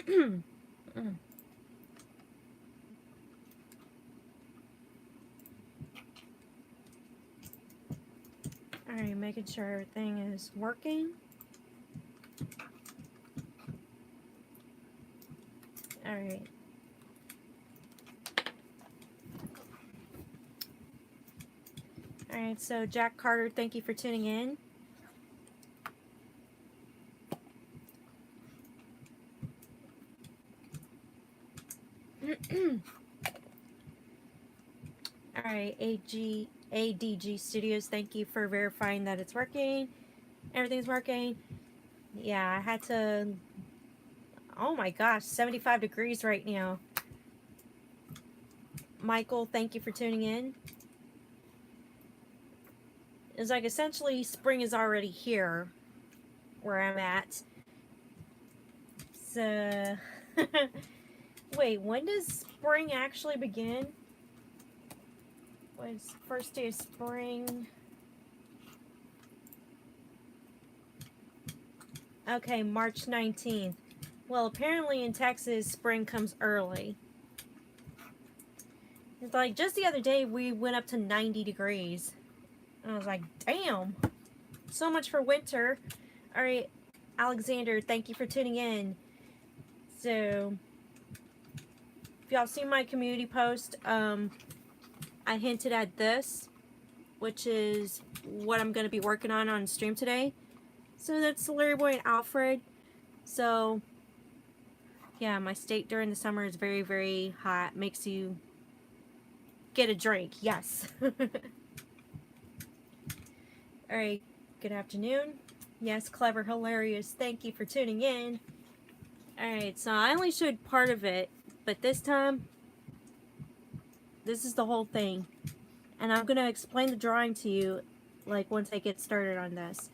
Alright, making sure everything is working. Alright. Alright, so Jack Carter, thank you for tuning in. Alright, ADG Studios, thank you for verifying that it's working. Everything's working. Yeah, I had to... Oh my gosh, 75 degrees right now. Michael, thank you for tuning in. It's like essentially spring is already here where I'm at. So... Wait, when does spring actually begin? What's first day of spring? Okay, March 19th. Well, apparently in Texas, spring comes early. It's like, just the other day, we went up to 90 degrees. And I was like, damn. So much for winter. Alright, Alexander, thank you for tuning in. So, if y'all seen my community post, I hinted at this, which is what I'm going to be working on stream today. So that's LarryBoy and Alfred. So, yeah, my state during the summer is very, very hot. Makes you get a drink. Yes. Alright, good afternoon. Yes, clever, hilarious. Thank you for tuning in. Alright, so I only showed part of it, but this time, this is the whole thing. And I'm going to explain the drawing to you, like, once I get started on this.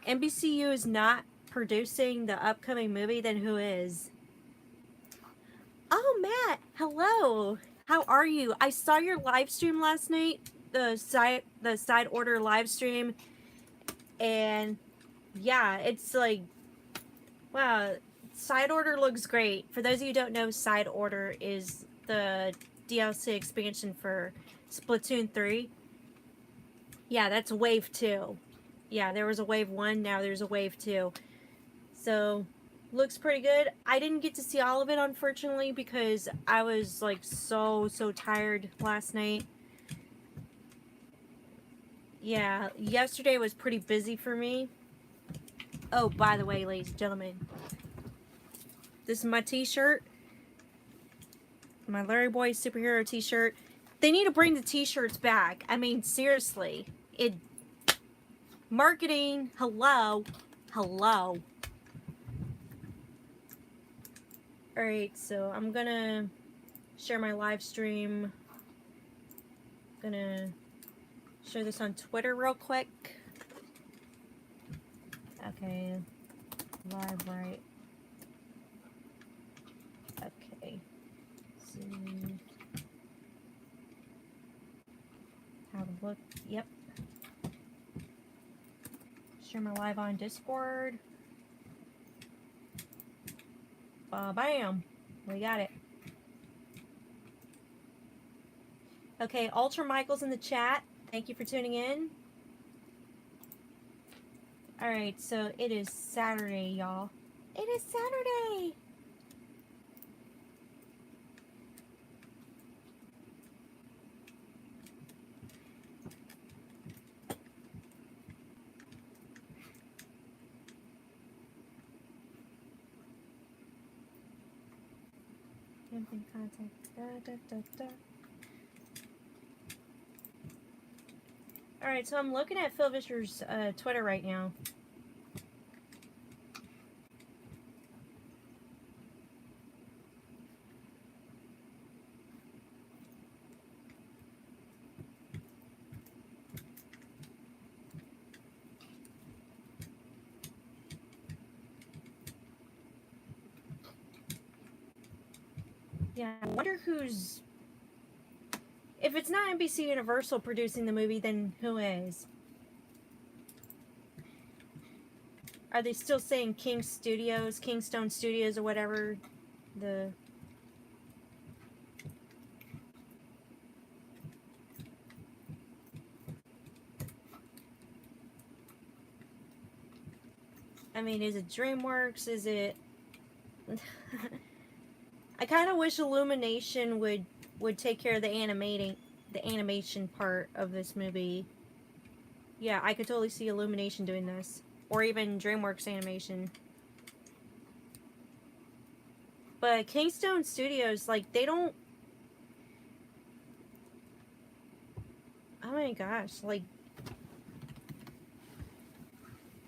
NBCU is not producing the upcoming movie, then who is? Oh, Matt, hello. How are you? I saw your live stream last night, the side order live stream, and yeah, it's like, wow, side order looks great. For those of you who don't know, side order is the DLC expansion for Splatoon 3. Yeah, that's wave 2. Yeah, there was a wave 1, now there's a wave 2. So, looks pretty good. I didn't get to see all of it, unfortunately, because I was like so tired last night. Yeah, yesterday was pretty busy for me. Oh, by the way, ladies and gentlemen, this is my t-shirt. My LarryBoy superhero t-shirt. They need to bring the t-shirts back. I mean, seriously. Marketing, hello. Hello. Alright, so I'm gonna share my live stream. Gonna share this on Twitter real quick. Okay. Live right. Okay. See. Have a look. Yep. Share my live on Discord. Bam. We got it. Okay, Ultra Michael's in the chat. Thank you for tuning in. Alright, so it is Saturday, y'all. It is Saturday! Alright, so I'm looking at Phil Vischer's Twitter right now. Yeah, I wonder who's... If it's not NBC Universal producing the movie, then who is? Are they still saying King Studios, Kingstone Studios, or whatever the... I mean, is it DreamWorks? Is it... I kind of wish Illumination would take care of the animation part of this movie. Yeah, I could totally see Illumination doing this. Or even DreamWorks Animation. But Kingstone Studios, like, they don't... Oh my gosh, like...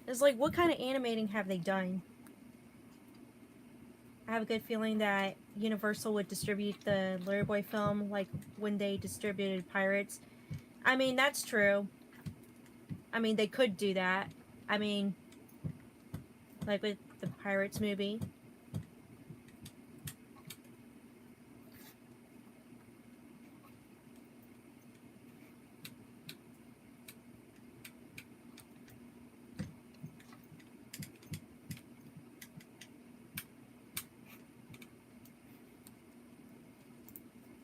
It's like, what kind of animating have they done? I have a good feeling that Universal would distribute the LarryBoy film like when they distributed Pirates. I mean, that's true. I mean, they could do that. I mean, like with the Pirates movie.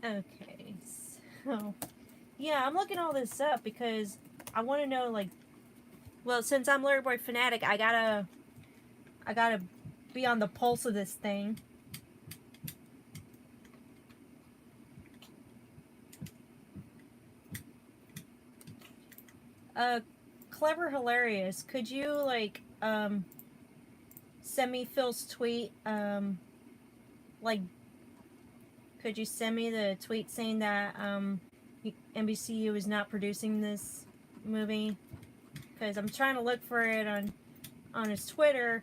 Okay, so, yeah, I'm looking all this up because I want to know, like, well, since I'm LarryBoy Fanatic, I gotta be on the pulse of this thing. Clever Hilarious, could you, like, send me Phil's tweet, like, could you send me the tweet saying that, NBCU is not producing this movie? Because I'm trying to look for it on his Twitter.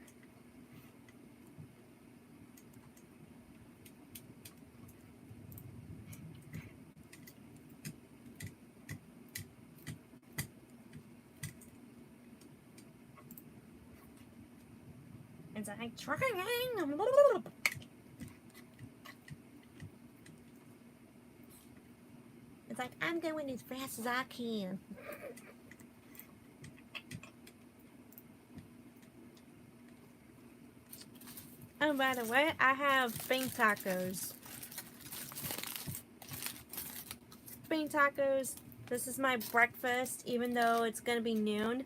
It's like, trying. It's like, I'm going as fast as I can. Oh, by the way, I have bean tacos. Bean tacos. This is my breakfast, even though it's going to be noon.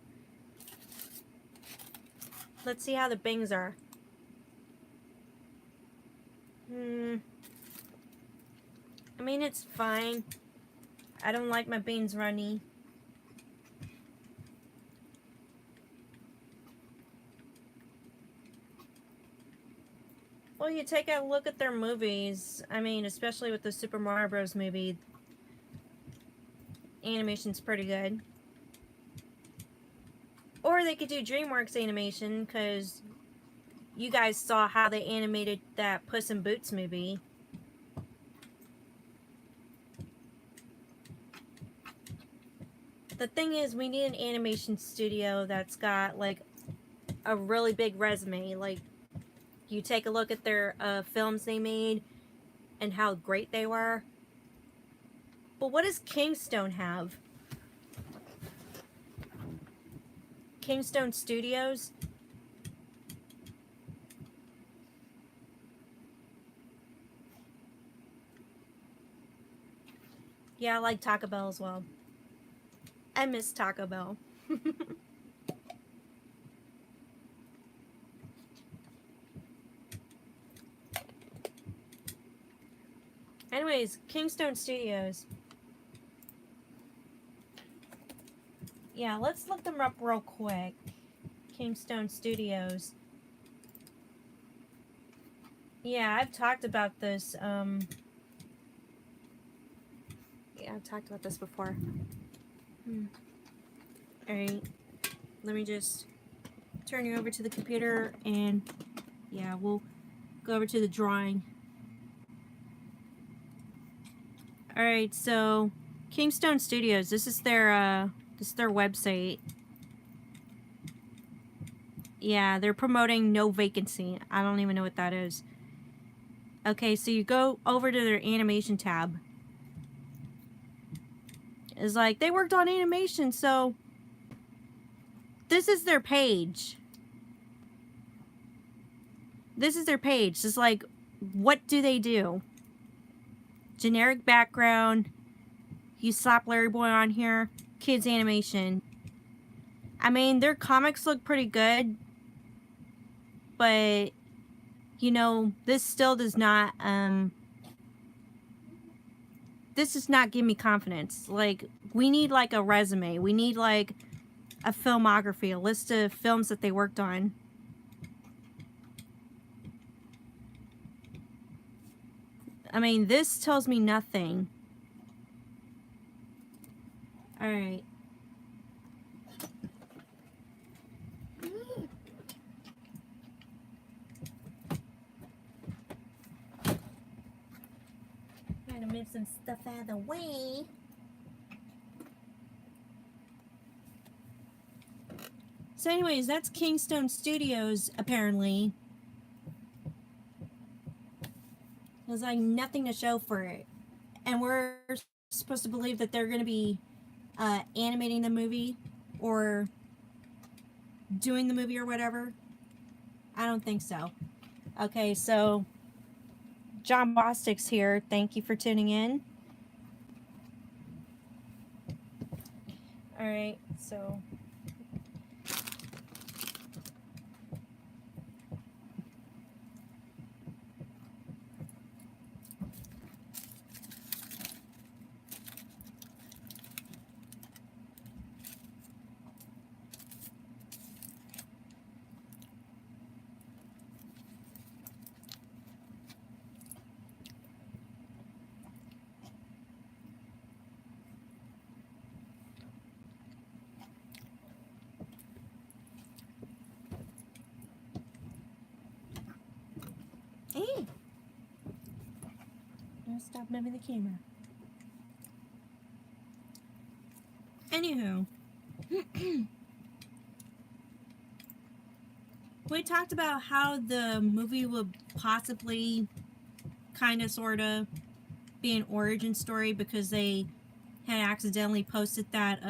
Let's see how the beans are. I mean, it's fine. I don't like my beans runny. Well, you take a look at their movies. I mean, especially with the Super Mario Bros. Movie. Animation's pretty good. Or they could do DreamWorks animation, because you guys saw how they animated that Puss in Boots movie. The thing is, we need an animation studio that's got, like, a really big resume. Like, you take a look at their films they made and how great they were. But what does Kingstone have? Kingstone Studios? Yeah, I like Taco Bell as well. I miss Taco Bell. Anyways, Kingstone Studios. Yeah, let's look them up real quick. Kingstone Studios. Yeah, I've talked about this. Yeah, I've talked about this before. Alright. Let me just turn you over to the computer and yeah, we'll go over to the drawing. Alright, so Kingstone Studios, this is their website. Yeah, they're promoting no vacancy. I don't even know what that is. Okay, so you go over to their animation tab. It's like, they worked on animation, so this is their page. This is their page. It's like, what do they do? Generic background. You slap LarryBoy on here. Kids animation. I mean, their comics look pretty good. But, you know, this still does not, this does not give me confidence. Like, we need, like, a resume. We need, like, a filmography, a list of films that they worked on. I mean, this tells me nothing. Alright. Trying to move some stuff out of the way. So anyways, that's Kingstone Studios, apparently. There's like nothing to show for it. And we're supposed to believe that they're going to be animating the movie or doing the movie or whatever. I don't think so. Okay, so John Bostic's here. Thank you for tuning in. Alright, so... Hey! Don't stop moving the camera. Anywho. We talked about how the movie would possibly kind of sort of be an origin story because they had accidentally posted that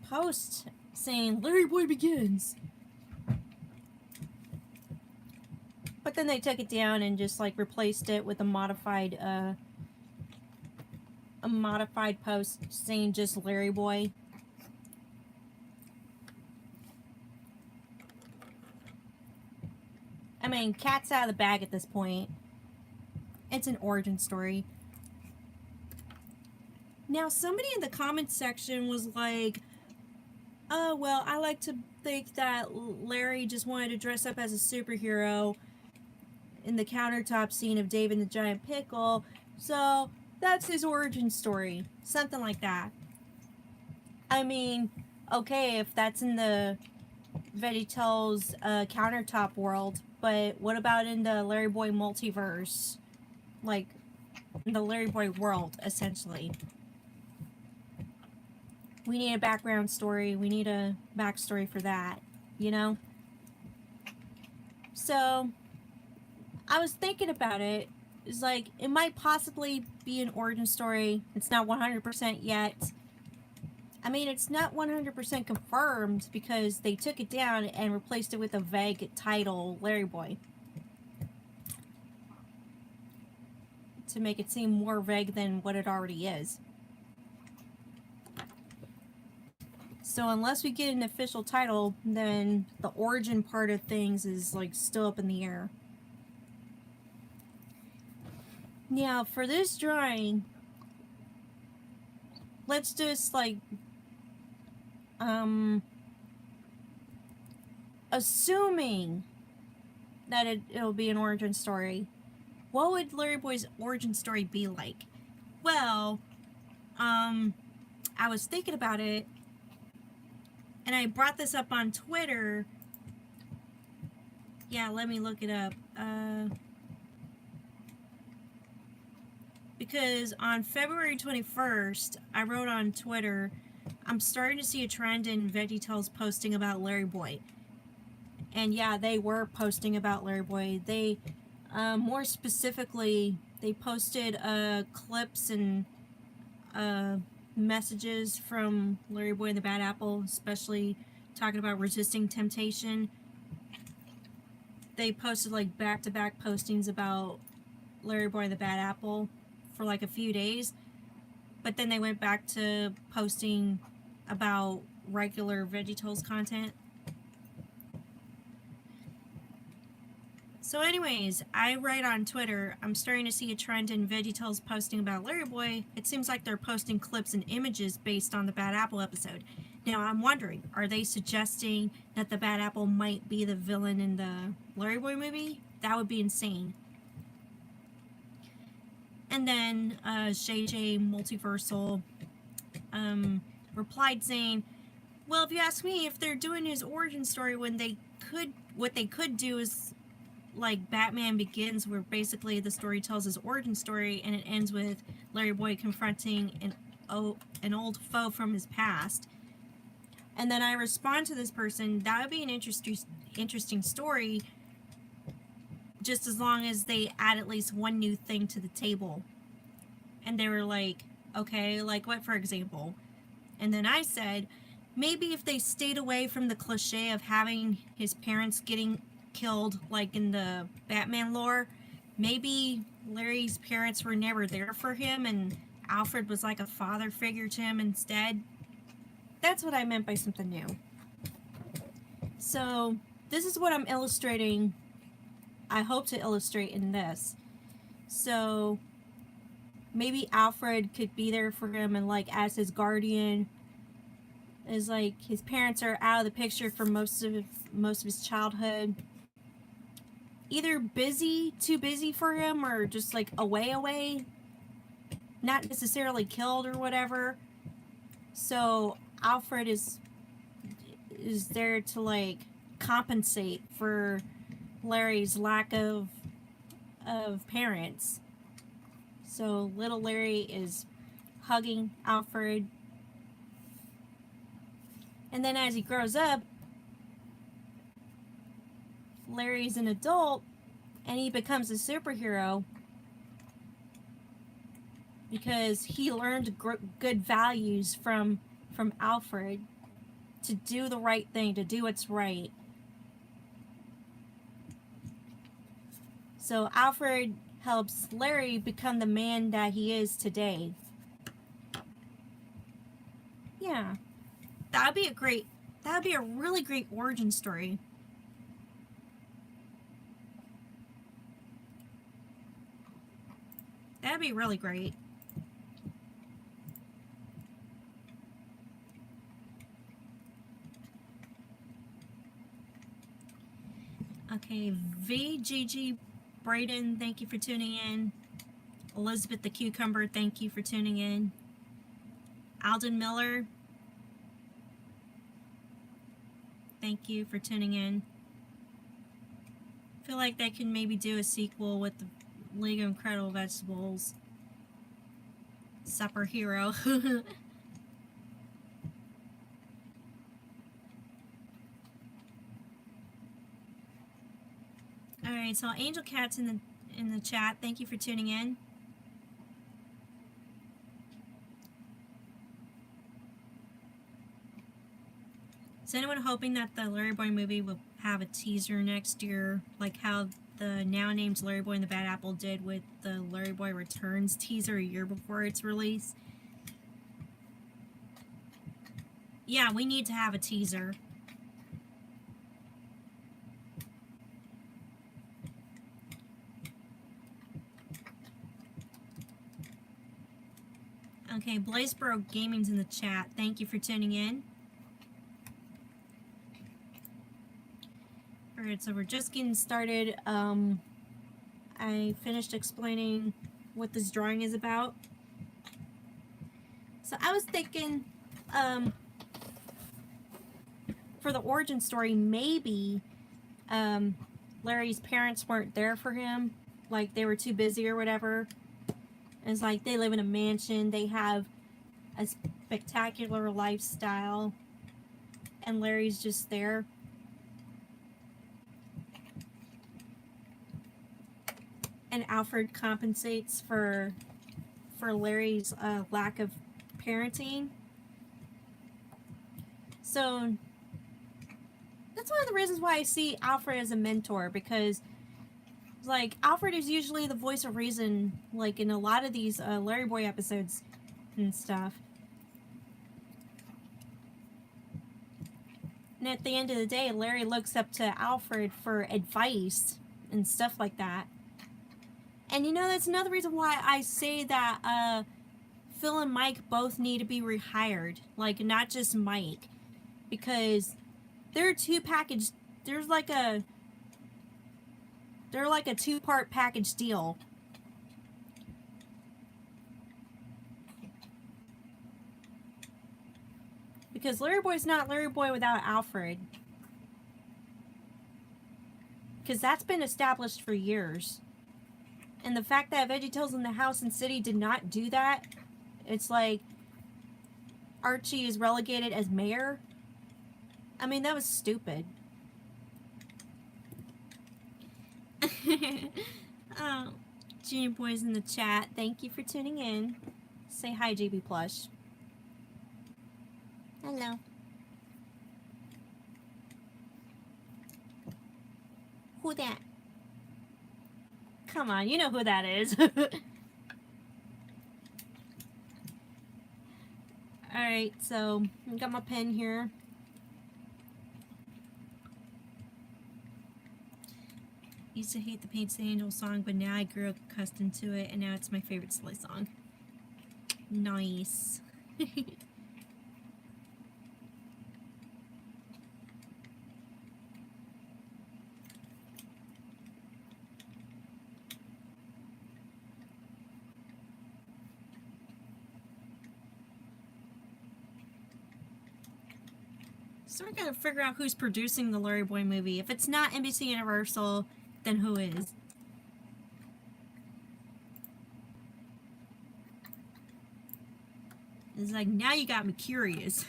post saying LarryBoy begins. But then they took it down and just like replaced it with a modified post saying just LarryBoy. I mean, cat's out of the bag at this point. It's an origin story. Now, somebody in the comments section was like, oh, well, I like to think that Larry just wanted to dress up as a superhero in the countertop scene of Dave and the Giant Pickle, so that's his origin story. Something like that. I mean, okay, if that's in the VeggieTales countertop world, but what about in the LarryBoy multiverse? Like, in the LarryBoy world, essentially. We need a background story. We need a backstory for that, you know? So, I was thinking about it. It's like, it might possibly be an origin story. It's not 100% yet. I mean, it's not 100% confirmed because they took it down and replaced it with a vague title, LarryBoy. To make it seem more vague than what it already is. So unless we get an official title, then the origin part of things is like still up in the air. Now for this drawing, let's just like assuming that it'll be an origin story, what would LarryBoy's origin story be like? Well, I was thinking about it, and I brought this up on Twitter. Yeah, let me look it up. Because on February 21st, I wrote on Twitter, I'm starting to see a trend in VeggieTales posting about LarryBoy. And yeah, they were posting about LarryBoy. They, more specifically, they posted clips and messages from LarryBoy and the Bad Apple, especially talking about resisting temptation. They posted like back-to-back postings about LarryBoy and the Bad Apple for like a few days, but then they went back to posting about regular VeggieTales content. So anyways, I write on Twitter, I'm starting to see a trend in VeggieTales posting about LarryBoy. It seems like they're posting clips and images based on the Bad Apple episode. Now I'm wondering, are they suggesting that the Bad Apple might be the villain in the LarryBoy movie? That would be insane. And then JJ Multiversal replied saying, well, if you ask me, if they're doing his origin story what they could do is like Batman Begins, where basically the story tells his origin story and it ends with LarryBoy confronting an old foe from his past. And then I respond to this person, that would be an interesting story, just as long as they add at least one new thing to the table. And they were like, okay, like what, for example? And then I said, maybe if they stayed away from the cliche of having his parents getting killed like in the Batman lore, maybe Larry's parents were never there for him and Alfred was like a father figure to him instead. That's what I meant by something new. So this is what I'm illustrating. I hope to illustrate in this. So maybe Alfred could be there for him and like as his guardian, is like his parents are out of the picture for most of his childhood. Either too busy for him, or just like away, not necessarily killed or whatever. So Alfred is there to like compensate for Larry's lack of parents. So little Larry is hugging Alfred, and then as he grows up, Larry's an adult and he becomes a superhero because he learned good values from Alfred, to do the right thing, to do what's right. So Alfred helps Larry become the man that he is today. Yeah, that would be a really great origin story. That'd be really great. Okay, VGG Braden, thank you for tuning in. Elizabeth the Cucumber, thank you for tuning in. Alden Miller, thank you for tuning in. I feel like they can maybe do a sequel with the League of Incredible Vegetables. Supper Hero. Alright, so Angel Cat's in the chat. Thank you for tuning in. Is anyone hoping that the LarryBoy movie will have a teaser next year, like how the now named LarryBoy and the Bad Apple did with the LarryBoy Returns teaser a year before its release? Yeah, we need to have a teaser. Okay, Blazeboro Gaming's in the chat. Thank you for tuning in. Alright, so we're just getting started. I finished explaining what this drawing is about. So I was thinking, for the origin story, maybe Larry's parents weren't there for him. Like, they were too busy or whatever. And it's like they live in a mansion, they have a spectacular lifestyle, and Larry's just there. And Alfred compensates for Larry's lack of parenting. So that's one of the reasons why I see Alfred as a mentor, because like Alfred is usually the voice of reason, like in a lot of these LarryBoy episodes and stuff. And at the end of the day, Larry looks up to Alfred for advice and stuff like that. And you know, that's another reason why I say that Phil and Mike both need to be rehired. Like, not just Mike. Because they're two package, they're like a two-part package deal. Because LarryBoy's not LarryBoy without Alfred. Because that's been established for years. And the fact that VeggieTales in the House and City did not do that, it's like Archie is relegated as mayor. I mean, that was stupid. Oh, Junior Boy's in the chat. Thank you for tuning in. Say hi, JB Plush. Hello. Who that? Come on, you know who that is. Alright, so I got my pen here. Used to hate the Paints the Angel song, but now I grew accustomed to it, and now it's my favorite Slay song. Nice. So we're gonna figure out who's producing the LarryBoy movie. If it's not NBC Universal, then who is? It's like, now you got me curious.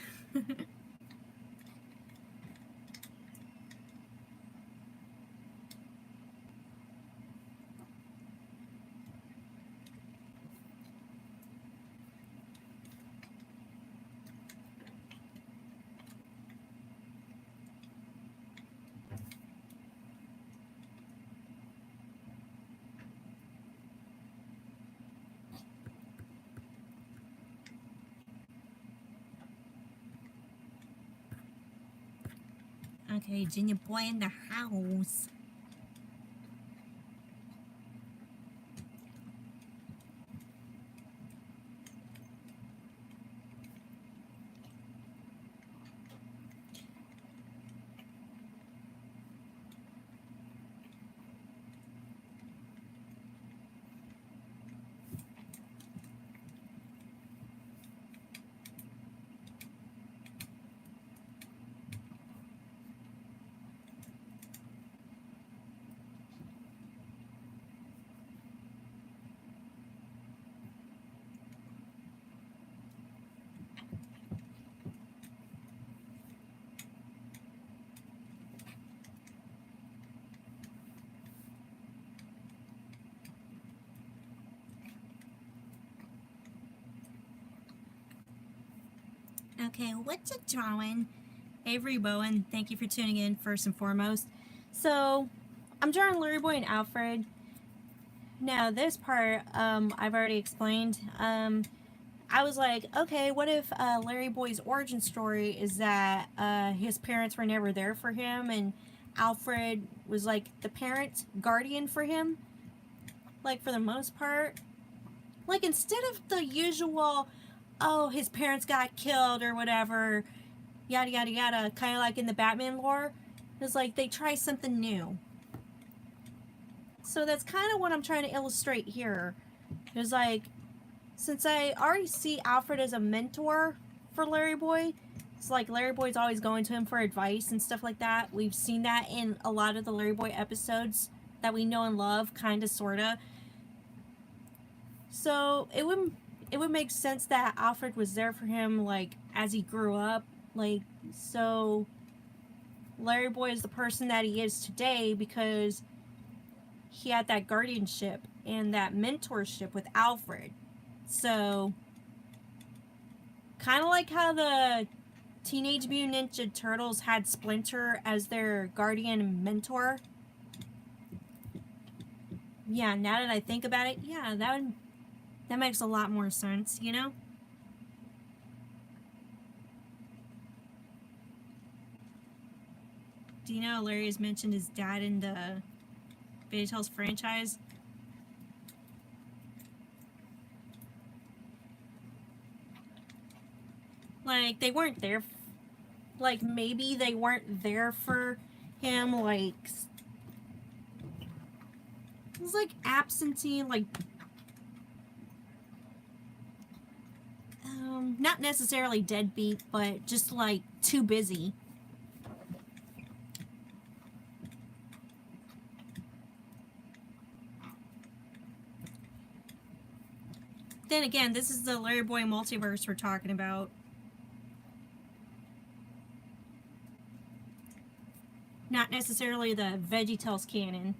Okay, Junior Boy in the house. Okay, what's it drawing? Avery Bowen, thank you for tuning in first and foremost. So, I'm drawing LarryBoy and Alfred. Now, this part, I've already explained. I was like, okay, what if LarryBoy's origin story is that his parents were never there for him, and Alfred was like the parent guardian for him? Like, for the most part. Like, instead of the usual, oh, his parents got killed or whatever, yada yada yada, kind of like in the Batman lore, it's like they try something new. So that's kind of what I'm trying to illustrate here. It's like, since I already see Alfred as a mentor for LarryBoy, it's like LarryBoy's always going to him for advice and stuff like that. We've seen that in a lot of the LarryBoy episodes that we know and love, kind of, sort of. So it would make sense that Alfred was there for him, like, as he grew up. Like, so LarryBoy is the person that he is today because he had that guardianship and that mentorship with Alfred. So Kind of like how the Teenage Mutant Ninja Turtles had Splinter as their guardian and mentor. Yeah, now that I think about it, yeah, that makes a lot more sense, you know? Do you know Larry has mentioned his dad in the VeggieTales franchise? Like, they weren't there. Like, maybe they weren't there for him, like, it was like absentee, like, not necessarily deadbeat, but just like too busy. Then again, this is the LarryBoy multiverse we're talking about. Not necessarily the VeggieTales canon.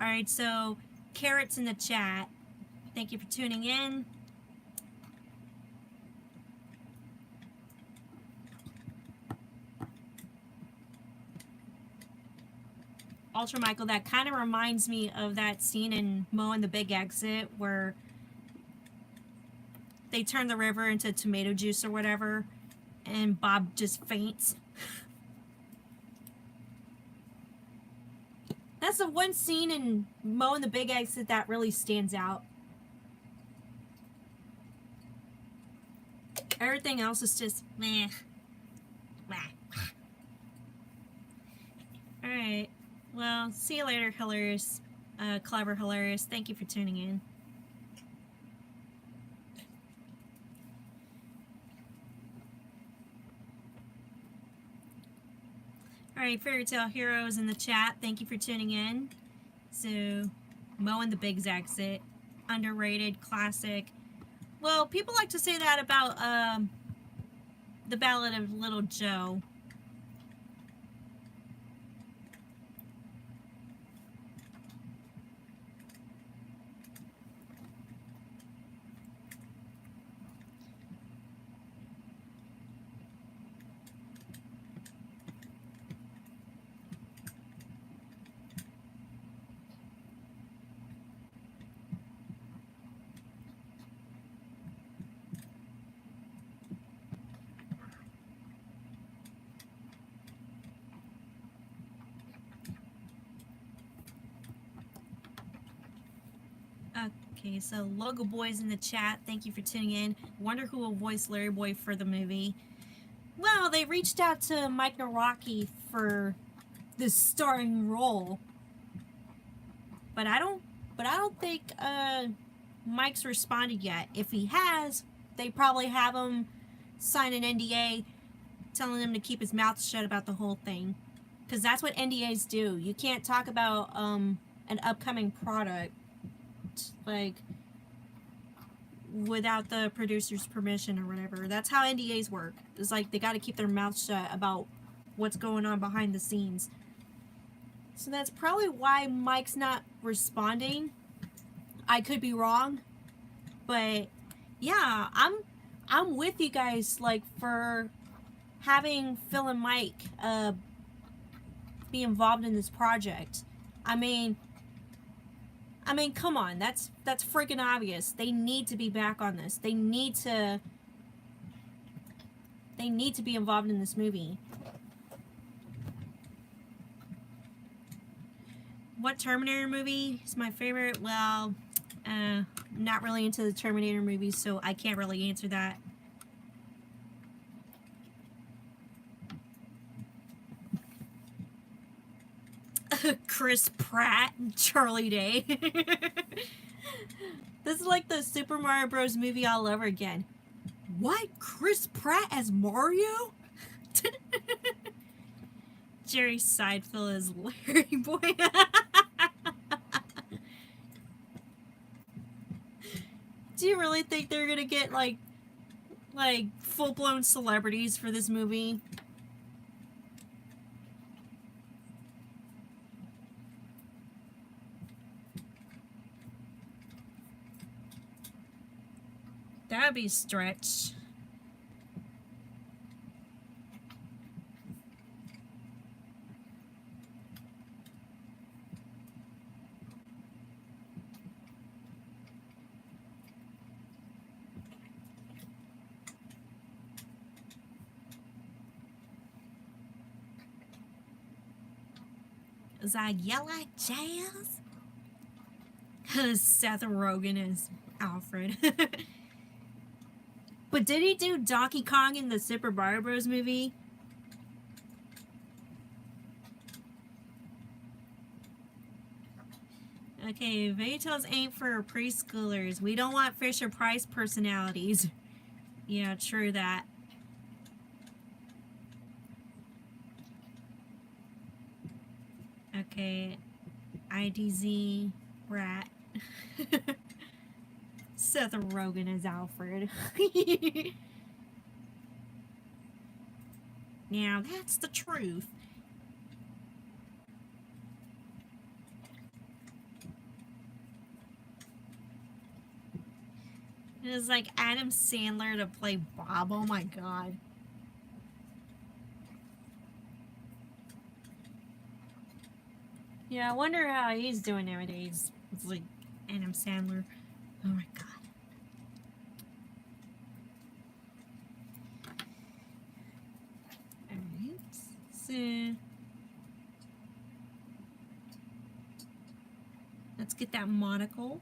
Alright, so Carrots in the chat. Thank you for tuning in. Ultra Michael, that kind of reminds me of that scene in Mo and the Big Exit where they turn the river into tomato juice or whatever, and Bob just faints. That's the one scene in Mo and the Big Exit that really stands out. Everything else is just meh. Alright. Well, see you later, hilarious. Clever, hilarious. Thank you for tuning in. Alright, Fairy Tale Heroes in the chat. Thank you for tuning in. So, Mo and the Big Exit. Underrated, classic. Well, people like to say that about the Ballad of Little Joe. Okay, so Logo Boy's in the chat. Thank you for tuning in. Wonder who will voice LarryBoy for the movie. Well, they reached out to Mike Nawrocki for this starring role, but I don't think Mike's responded yet. If he has, they probably have him sign an NDA telling him to keep his mouth shut about the whole thing, because that's what NDAs do. You can't talk about an upcoming product like without the producer's permission or whatever. That's how NDAs work. It's like they got to keep their mouth shut about what's going on behind the scenes. So that's probably why Mike's not responding. I could be wrong, but yeah, I'm with you guys, like, for having Phil and Mike be involved in this project. I mean, come on, that's freaking obvious. They need to be back on this. They need to be involved in this movie. What Terminator movie is my favorite? Well, not really into the Terminator movies, so I can't really answer that. Chris Pratt and Charlie Day. This is like the Super Mario Bros. Movie all over again. What? Chris Pratt as Mario? Jerry Seinfeld as LarryBoy. Do you really think they're gonna get like full-blown celebrities for this movie? That'd be a stretch. Is that Yellow Jazz? Seth Rogen is Alfred. But did he do Donkey Kong in the Super Mario Bros. Movie? Okay, VeggieTales ain't for preschoolers. We don't want Fisher Price personalities. Yeah, true that. Okay, IDZ Rat. Seth Rogen is Alfred. Now that's the truth. It was like Adam Sandler to play Bob. Oh my god. Yeah, I wonder how he's doing nowadays. It's like Adam Sandler. Oh my god. Alright. So let's get that monocle.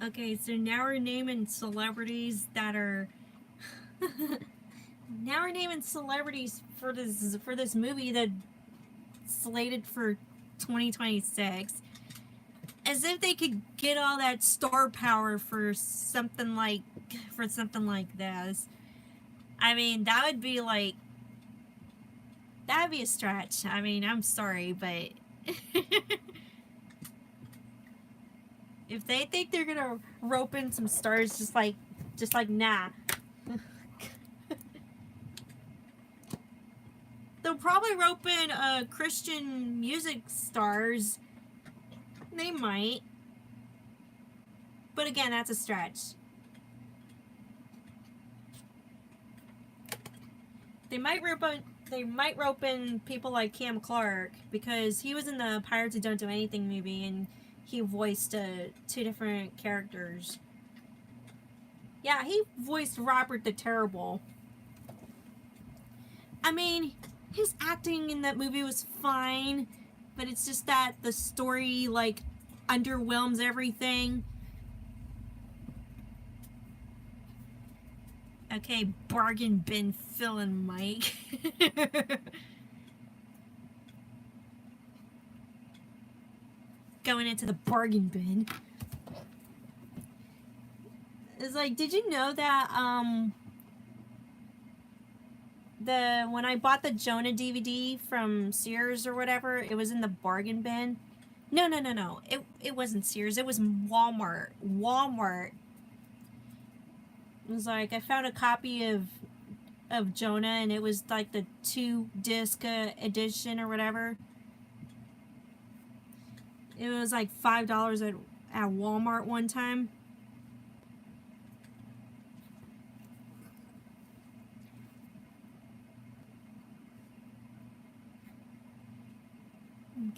Okay, so now we're naming celebrities that are now we're naming celebrities for this movie that's slated for 2026. As if they could get all that star power for something like this. I mean, that'd be a stretch. I mean, I'm sorry, but if they think they're gonna rope in some stars, just like nah. They'll probably rope in Christian music stars. They might. But again, that's a stretch. They might rope in people like Cam Clark, because he was in the Pirates Who Don't Do Anything movie and he voiced 2 different characters. Yeah, he voiced Robert the Terrible. I mean, his acting in that movie was fine, but it's just that the story, like, underwhelms everything. Okay, bargain bin Phil and Mike. Going into the bargain bin. It's like, did you know that, when I bought the Jonah DVD from Sears or whatever, it was in the bargain bin? No. It wasn't Sears. It was Walmart. It was like, I found a copy of Jonah, and it was like the 2-disc edition or whatever. It was like $5 at Walmart one time.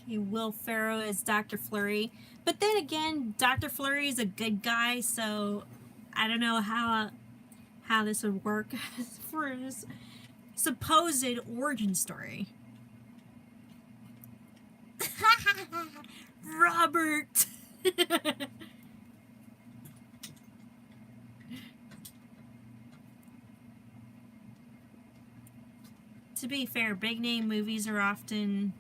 Okay, Will Ferrell is Dr. Flurry. But then again, Dr. Flurry is a good guy, so I don't know how this would work for his supposed origin story. Robert! To be fair, big name movies are often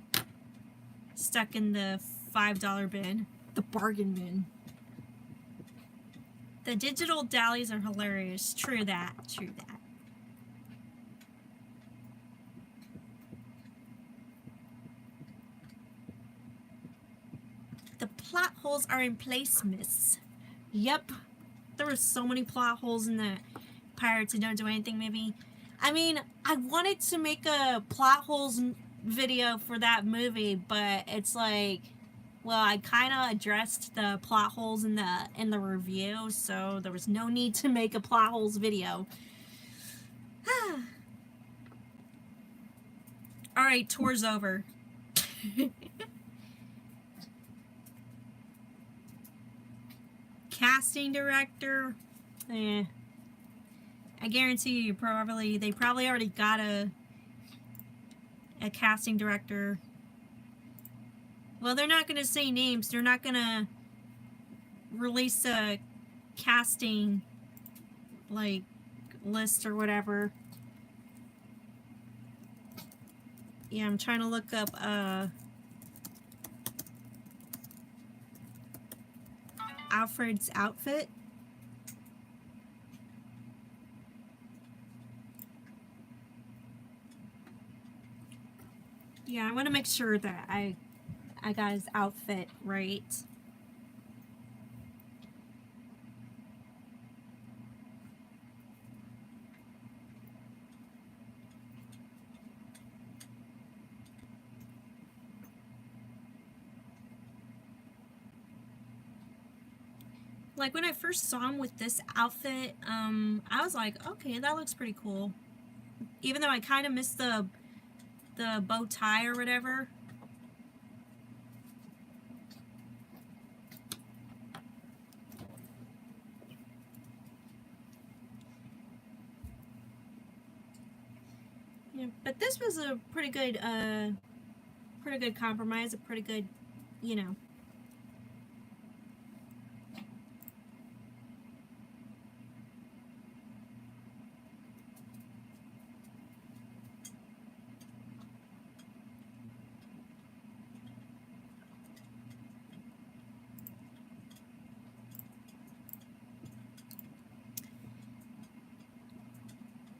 stuck in the $5 bin, the bargain bin. The digital dollies are hilarious. True that. True that. The plot holes are in place, miss. Yep. There were so many plot holes in the Pirates Who Don't Do Anything movie. I mean, I wanted to make a plot holes video for that movie, but it's like, well, I kind of addressed the plot holes in the review, so there was no need to make a plot holes video. All right, tour's over. Casting director, I guarantee you they probably already got a casting director. Well, they're not gonna say names. They're not gonna release a casting like list or whatever. Yeah, I'm trying to look up Alfred's outfit. Yeah, I want to make sure that I got his outfit right. Like when I first saw him with this outfit, I was like, okay, that looks pretty cool. Even though I kind of missed the bow tie or whatever. Yeah, but this was a pretty good compromise, a pretty good, you know.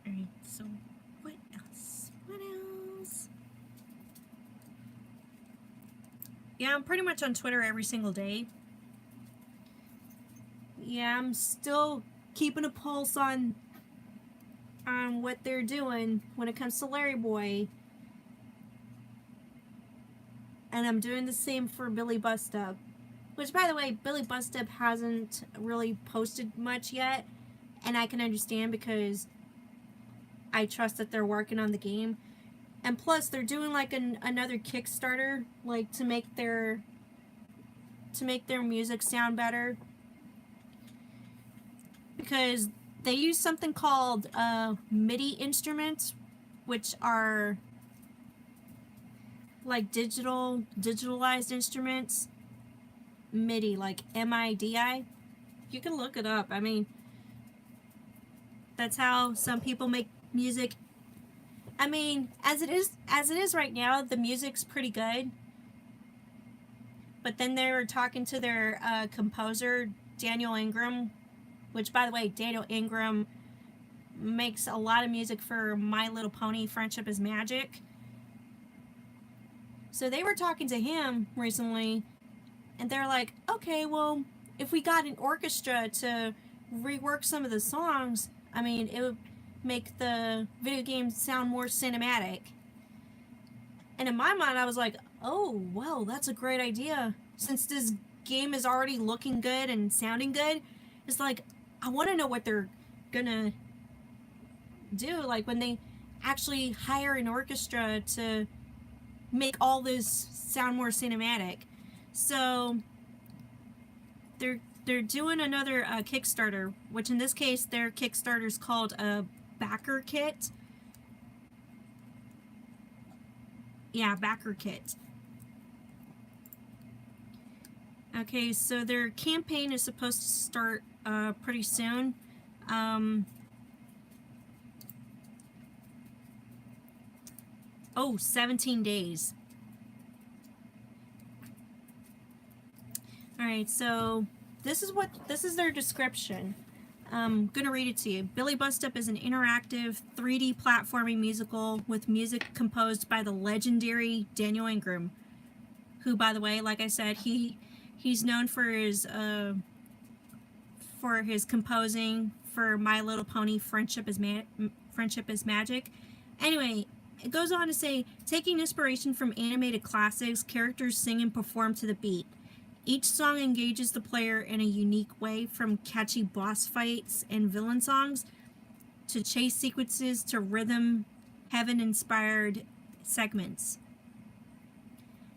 Alright, so what else? What else? Yeah, I'm pretty much on Twitter every single day. Yeah, I'm still keeping a pulse on what they're doing when it comes to LarryBoy. And I'm doing the same for Billy Bustub. Which, by the way, Billy Bustub hasn't really posted much yet. And I can understand because I trust that they're working on the game. And plus, they're doing like another Kickstarter, like to make their music sound better. Because they use something called MIDI instruments, which are like digitalized instruments. MIDI, like MIDI. You can look it up. I mean, that's how some people make music. I mean, as it is right now, the music's pretty good. But then they were talking to their composer, Daniel Ingram, which, by the way, Daniel Ingram makes a lot of music for My Little Pony, Friendship is Magic. So they were talking to him recently, and they're like, okay, well, if we got an orchestra to rework some of the songs, I mean, it would make the video game sound more cinematic. And in my mind, I was like, oh, well, that's a great idea. Since this game is already looking good and sounding good, it's like, I want to know what they're gonna do. Like, when they actually hire an orchestra to make all this sound more cinematic. So they're doing another Kickstarter, which in this case their Kickstarter is called a backer kit. Yeah, backer kit. Okay, so their campaign is supposed to start pretty soon. 17 days. Alright, so this is their description. I'm gonna read it to you. Billy Bust Up is an interactive 3D platforming musical with music composed by the legendary Daniel Ingram, who, by the way, like I said, he's known for his composing for My Little Pony Friendship is Magic. Anyway, it goes on to say, taking inspiration from animated classics, characters sing and perform to the beat. Each song engages the player in a unique way, from catchy boss fights and villain songs to chase sequences to rhythm heaven-inspired segments.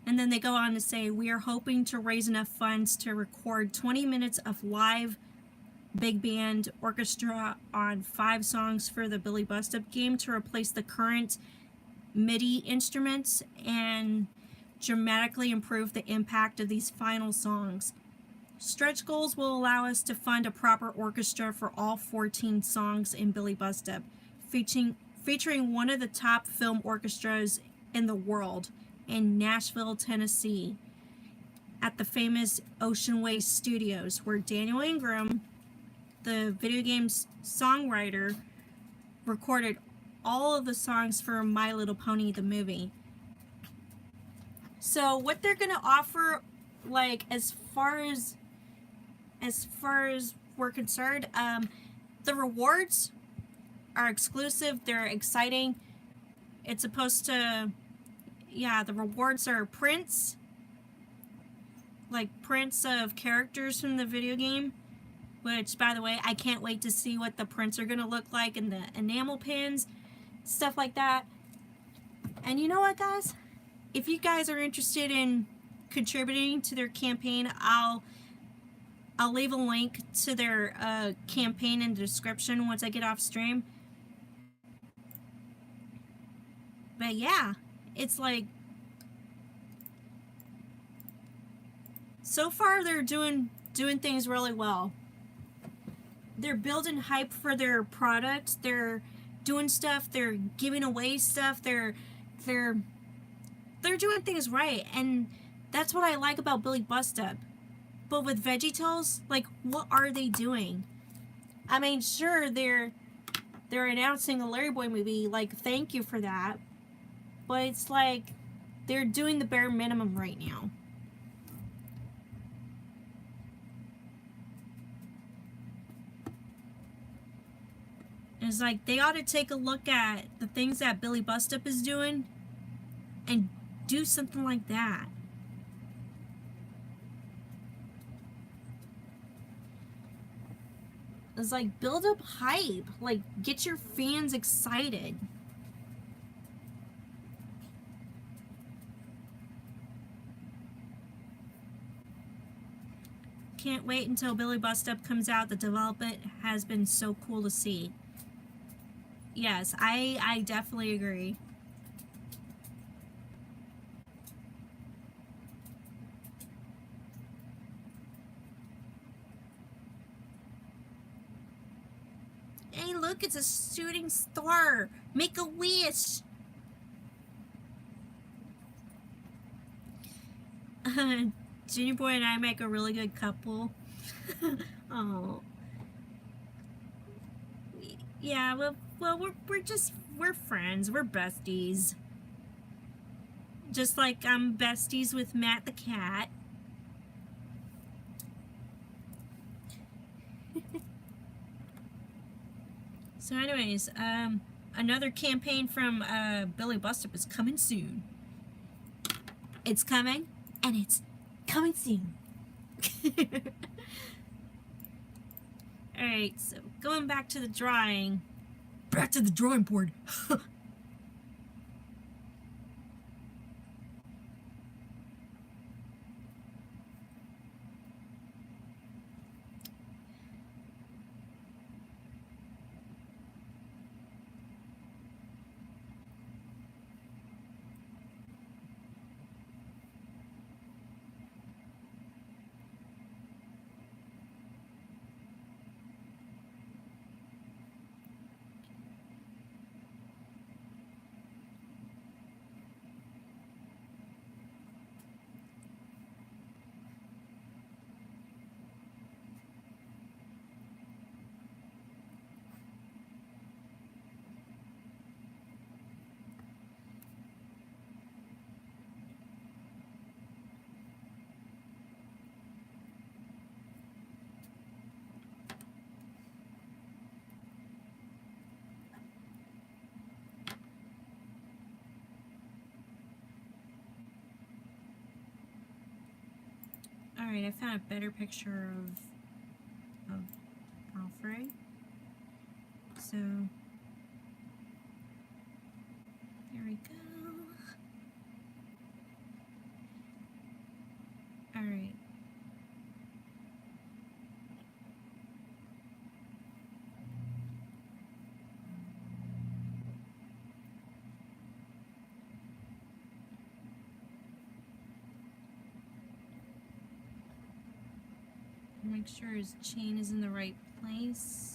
And then they go on to say, we are hoping to raise enough funds to record 20 minutes of live big band orchestra on 5 songs for the Billy Bust Up game to replace the current MIDI instruments and dramatically improve the impact of these final songs. Stretch goals will allow us to fund a proper orchestra for all 14 songs in Billy Bust Up, featuring one of the top film orchestras in the world in Nashville, Tennessee, at the famous Ocean Way Studios, where Daniel Ingram, the video game's songwriter, recorded all of the songs for My Little Pony the movie. So what they're gonna offer, like, as far as we're concerned, the rewards are exclusive, they're exciting. It's supposed to, yeah, the rewards are prints, like prints of characters from the video game, which, by the way, I can't wait to see what the prints are gonna look like, and the enamel pins, stuff like that. And you know what, guys? If you guys are interested in contributing to their campaign, I'll leave a link to their campaign in the description once I get off stream. But yeah, it's like, so far they're doing things really well. They're building hype for their product. They're doing stuff. They're giving away stuff. They're doing things right, and that's what I like about Billy Bust Up. But with VeggieTales, like, what are they doing? I mean, sure, they're announcing a LarryBoy movie, like, thank you for that. But it's like, they're doing the bare minimum right now. It's like, they ought to take a look at the things that Billy Bust Up is doing and do something like that. It's like, build up hype. Like, get your fans excited. Can't wait until Billy Bust Up comes out. The development has been so cool to see. Yes, I definitely agree. Hey, look, it's a shooting star. Make a wish. Junior Boy and I make a really good couple. Oh. Yeah, well, we're friends. We're besties. Just like I'm besties with Matt the cat. So anyways, another campaign from Billy Bust Up is coming soon. It's coming, and it's coming soon. Alright, so going back to the drawing. Back to the drawing board. Alright, I found a better picture of Alfred. So, there we go. Alright. Make sure his chain is in the right place.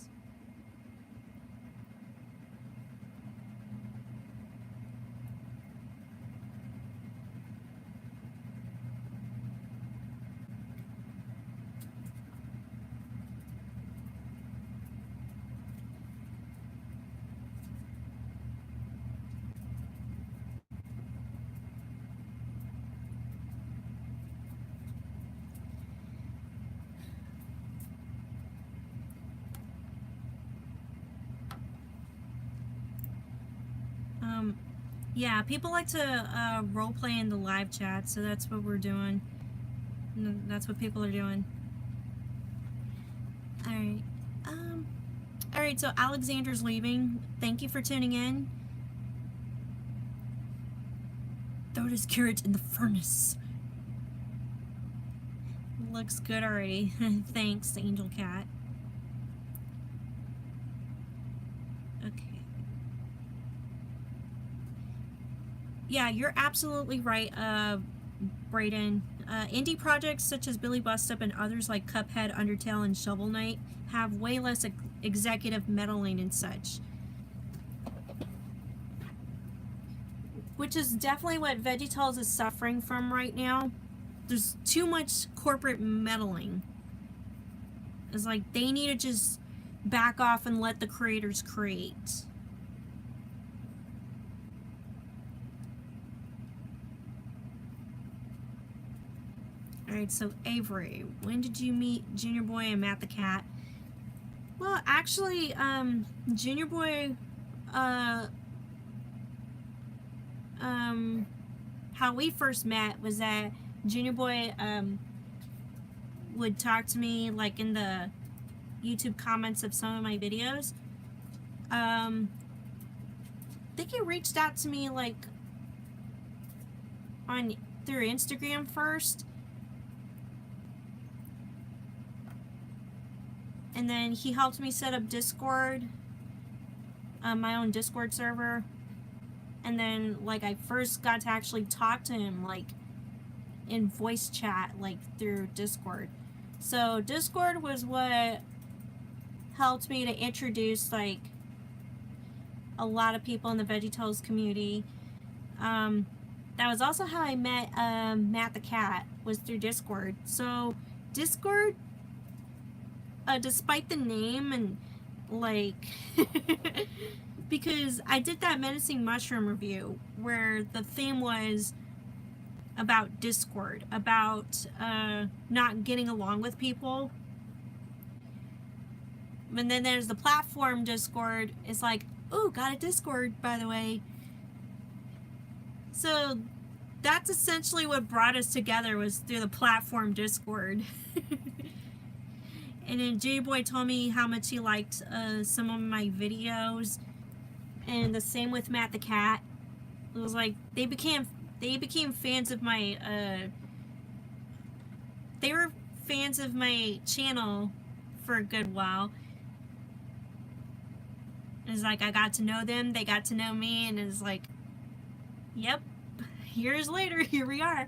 Yeah, people like to roleplay in the live chat, so that's what we're doing. That's what people are doing. Alright. Alright, so Alexander's leaving. Thank you for tuning in. Throw this carrot in the furnace. Looks good already. Thanks, Angel Cat. Okay. Yeah, you're absolutely right, Brayden. Indie projects such as Billy Bust Up and others like Cuphead, Undertale, and Shovel Knight have way less executive meddling and such. Which is definitely what VeggieTales is suffering from right now. There's too much corporate meddling. It's like they need to just back off and let the creators create. Alright, so Avery, when did you meet Junior Boy and Matt the Cat? Well, actually, Junior Boy, how we first met was that Junior Boy, would talk to me, like, in the YouTube comments of some of my videos. I think he reached out to me, like, through Instagram first. And then he helped me set up Discord, my own Discord server. And then, like, I first got to actually talk to him, like, in voice chat, like, through Discord. So, Discord was what helped me to introduce, like, a lot of people in the VeggieTales community. That was also how I met Matt the Cat, was through Discord. So, Discord, despite the name and, like, because I did that Menacing Mushroom review where the theme was about Discord, about not getting along with people. And then there's the platform Discord. It's like, ooh, got a Discord, by the way. So that's essentially what brought us together, was through the platform Discord. And then J-Boy told me how much he liked some of my videos. And the same with Matt the Cat. It was like, they became fans of my, they were fans of my channel for a good while. It's like, I got to know them, they got to know me, and it's like, yep, years later, here we are.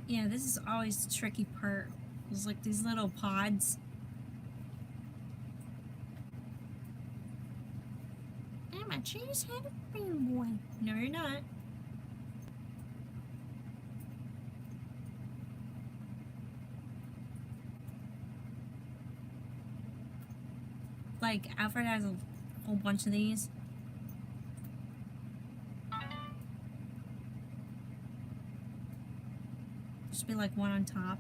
Yeah, this is always the tricky part. There's like these little pods. Oh I'm a cheese-headed boy. No, you're not. Like, Alfred has a whole bunch of these. Should be like one on top.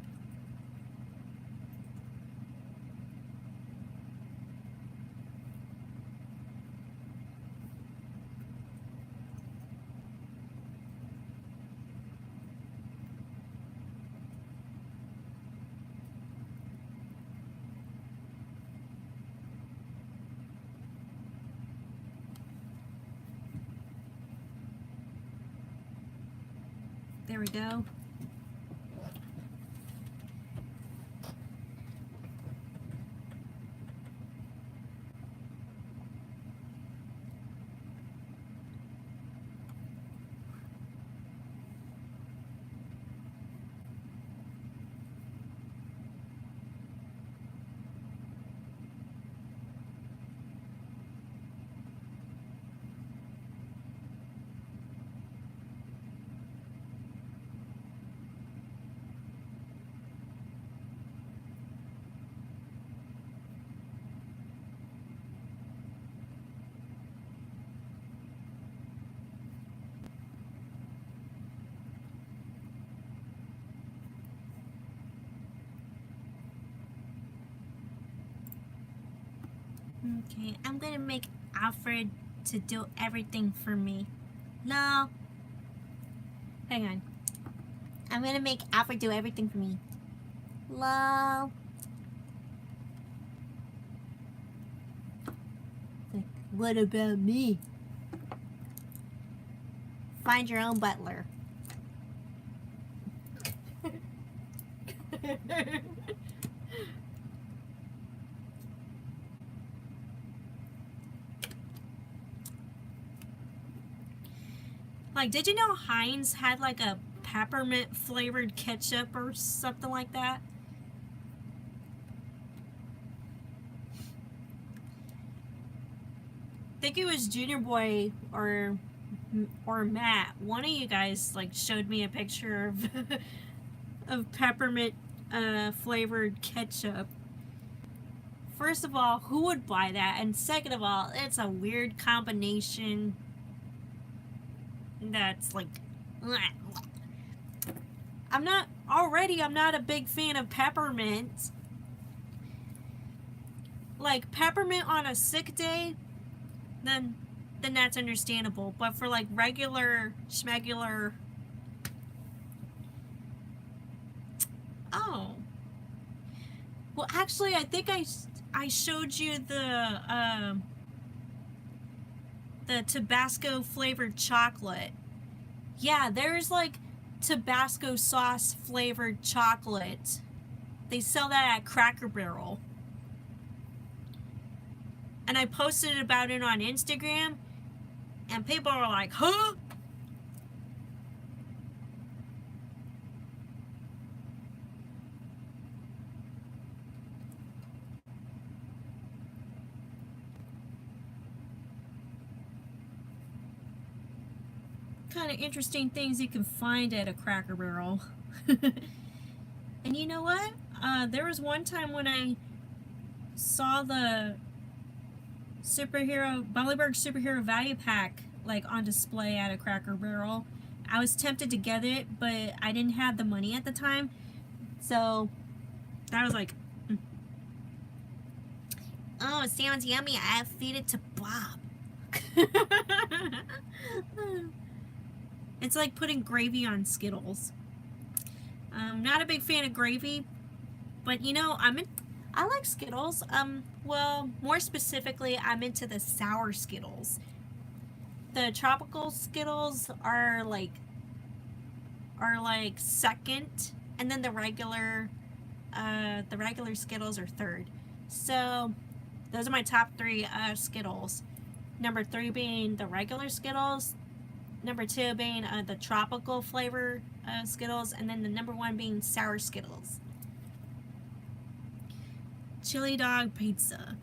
There we go. Okay, I'm gonna make Alfred to do everything for me. No. Hang on. I'm gonna make Alfred do everything for me. Lol. Like, what about me? Find your own butler. Like, did you know Heinz had like a peppermint flavored ketchup or something like that? I think it was Junior Boy or Matt. One of you guys like showed me a picture of of peppermint flavored ketchup. First of all, who would buy that? And second of all, it's a weird combination that's like, I'm not a big fan of peppermint. Like, peppermint on a sick day, then that's understandable. But for like regular schmegular, oh, well, actually, I think I showed you the Tabasco flavored chocolate. Yeah, there's like Tabasco sauce flavored chocolate. They sell that at Cracker Barrel. And I posted about it on Instagram, and people are like, huh? Kind of interesting things you can find at a Cracker Barrel. And you know what? There was one time when I saw the Bollyberg Superhero Value Pack like on display at a Cracker Barrel. I was tempted to get it, but I didn't have the money at the time. So I was like, oh, it sounds yummy. I'll feed it to Bob. It's like putting gravy on Skittles. I'm not a big fan of gravy, but you know, I like Skittles. Well, more specifically, I'm into the sour Skittles. The tropical Skittles are like second, and then the regular Skittles are third. So those are my top three Skittles. Number 3 being the regular Skittles. Number 2 being the tropical flavor Skittles, and then the number 1 being sour Skittles. Chili dog pizza.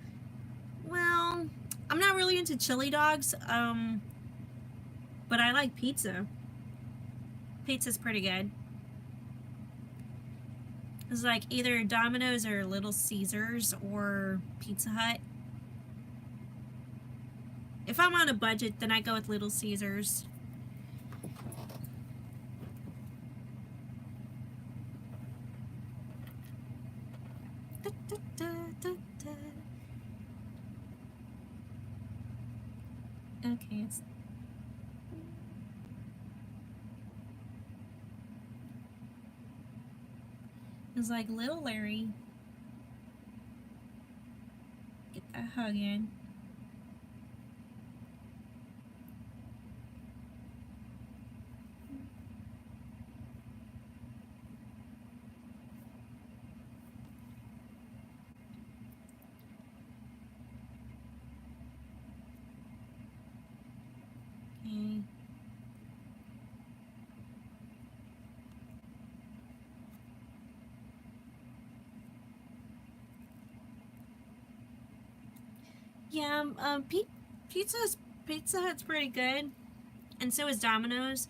Well, I'm not really into chili dogs, but I like pizza. Pizza's pretty good. It's like either Domino's or Little Caesars or Pizza Hut. If I'm on a budget, then I go with Little Caesars. Da, da, da, da, da. Okay, it's like little Larry. Get that hug in. Okay. Yeah, Pizza Hut's pretty good, and so is Domino's.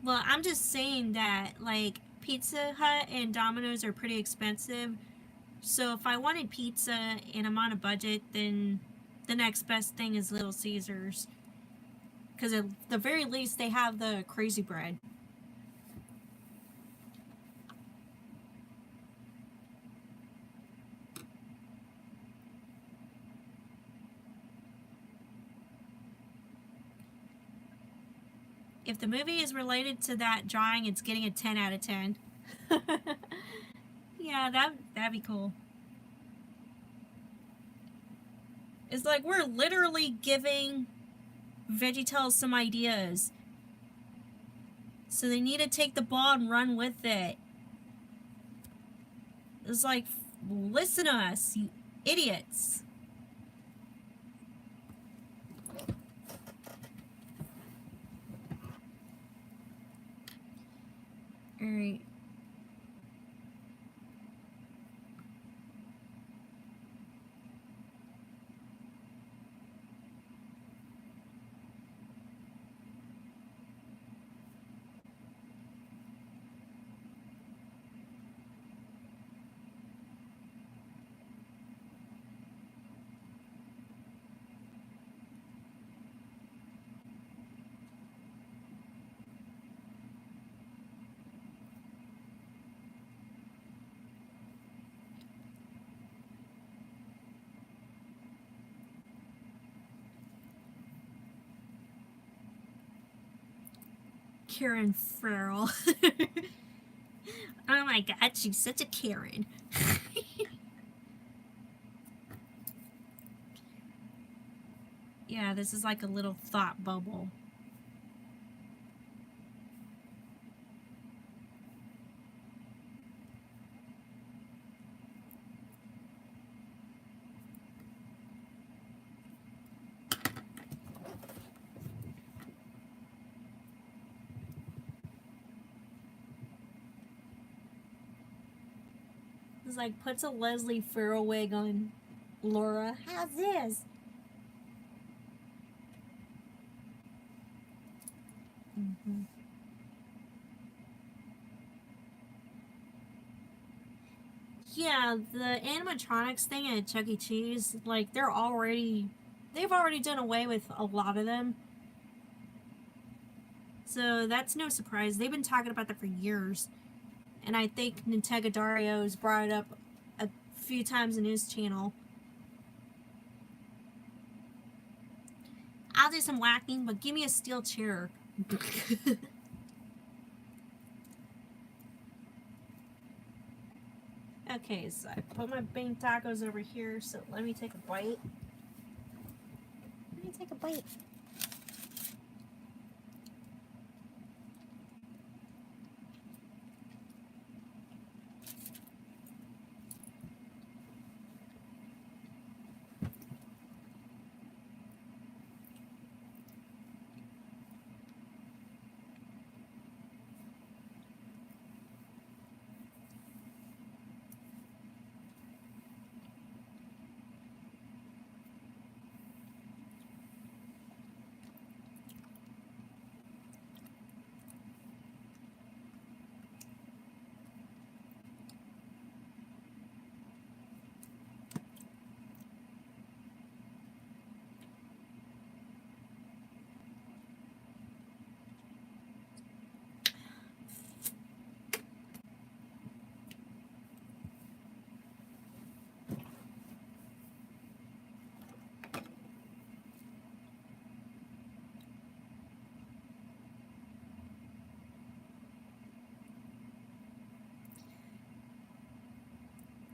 Well, I'm just saying that like Pizza Hut and Domino's are pretty expensive. So if I wanted pizza and I'm on a budget, then the next best thing is Little Caesars. Because at the very least, they have the crazy bread. If the movie is related to that drawing, it's getting a 10 out of 10. Yeah, that'd be cool. It's like we're literally giving VeggieTales some ideas. So they need to take the ball and run with it. It's like, listen to us, you idiots. Alright. Karen Farrell. Oh my god, she's such a Karen. Yeah, this is like a little thought bubble. It's like puts a Leslie Farrell wig on Laura. How's this? Mm-hmm. Yeah, the animatronics thing at Chuck E. Cheese, like they've already done away with a lot of them. So that's no surprise. They've been talking about that for years. And I think Nintega Dario's brought it up a few times in his channel. I'll do some whacking, but give me a steel chair. Okay, so I put my bean tacos over here, so let me take a bite. Let me take a bite.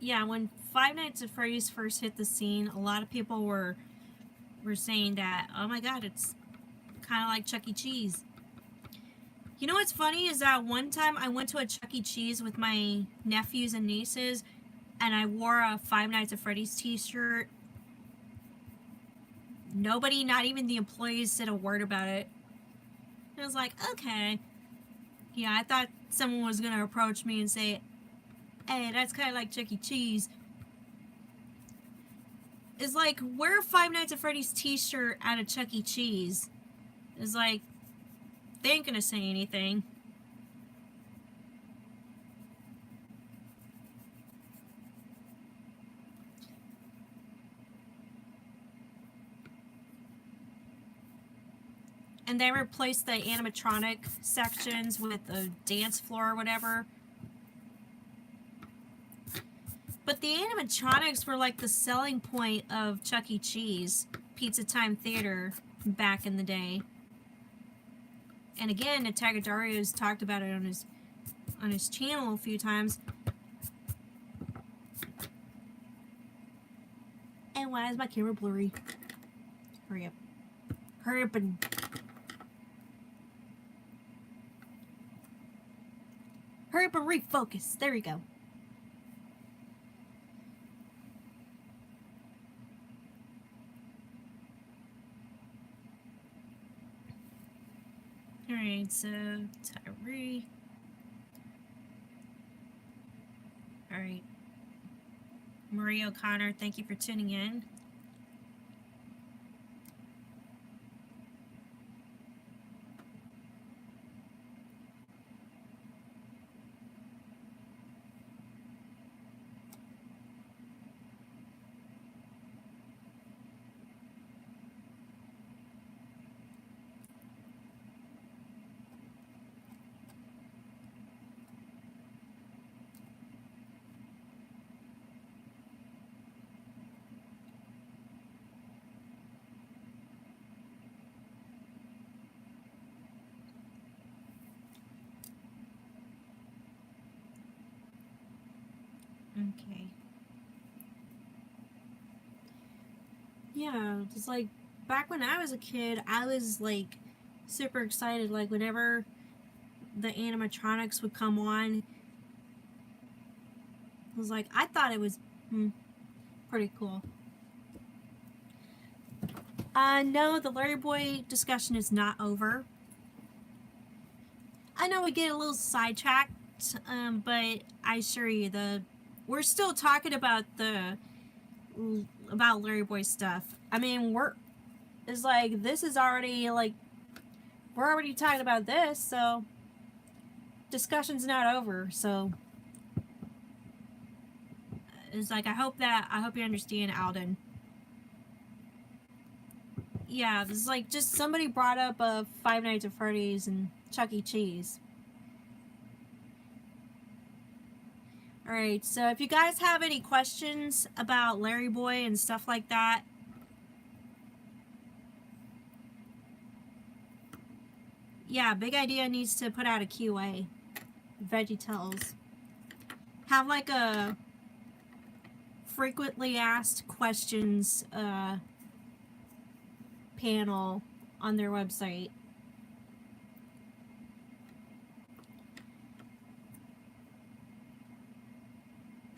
yeah, when Five Nights at Freddy's first hit the scene, a lot of people were saying that, oh my god, it's kind of like Chuck E. Cheese. You know what's funny is that one time I went to a Chuck E. Cheese with my nephews and nieces, and I wore a Five Nights at Freddy's t-shirt. Nobody, not even the employees, said a word about it. I was like, okay. Yeah, I thought someone was going to approach me and say, hey, that's kind of like Chuck E. Cheese. It's like, wear a Five Nights at Freddy's t-shirt at a Chuck E. Cheese. It's like, they ain't gonna say anything. And they replaced the animatronic sections with a dance floor or whatever. But the animatronics were like the selling point of Chuck E. Cheese, Pizza Time Theater, back in the day. And again, Tagadarius talked about it on his channel a few times. And why is my camera blurry? Hurry up. Hurry up and... Hurry up and refocus. There we go. Alright, so Tyree. Alright. Marie O'Connor, thank you for tuning in. Okay. Yeah, it's like back when I was a kid, I was like super excited. Like whenever the animatronics would come on, I was like, I thought it was pretty cool. No, the Larry Boy discussion is not over. I know we get a little sidetracked, but I assure you, we're still talking about Larry Boy stuff. I mean, it's like, this is already, like, we're already talking about this, so discussion's not over, so it's like, I hope you understand, Alden. Yeah, this is like, just somebody brought up Five Nights at Freddy's and Chuck E. Cheese. Alright, so if you guys have any questions about Larry Boy and stuff like that, yeah, Big Idea needs to put out a QA. VeggieTales. Have like a frequently asked questions panel on their website.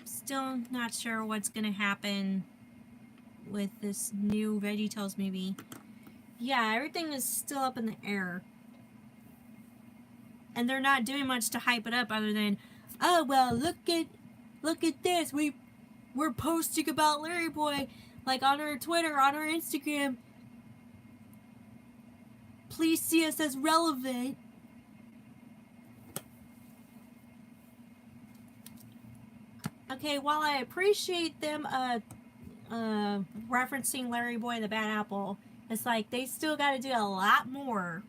Still not sure what's gonna happen with this new VeggieTales movie. Yeah, everything is still up in the air. And they're not doing much to hype it up other than, oh well, look at this. We're posting about Larry Boy, like on our Twitter, on our Instagram. Please see us as relevant. Okay, while I appreciate them referencing Larry Boy and the Bad Apple, it's like they still got to do a lot more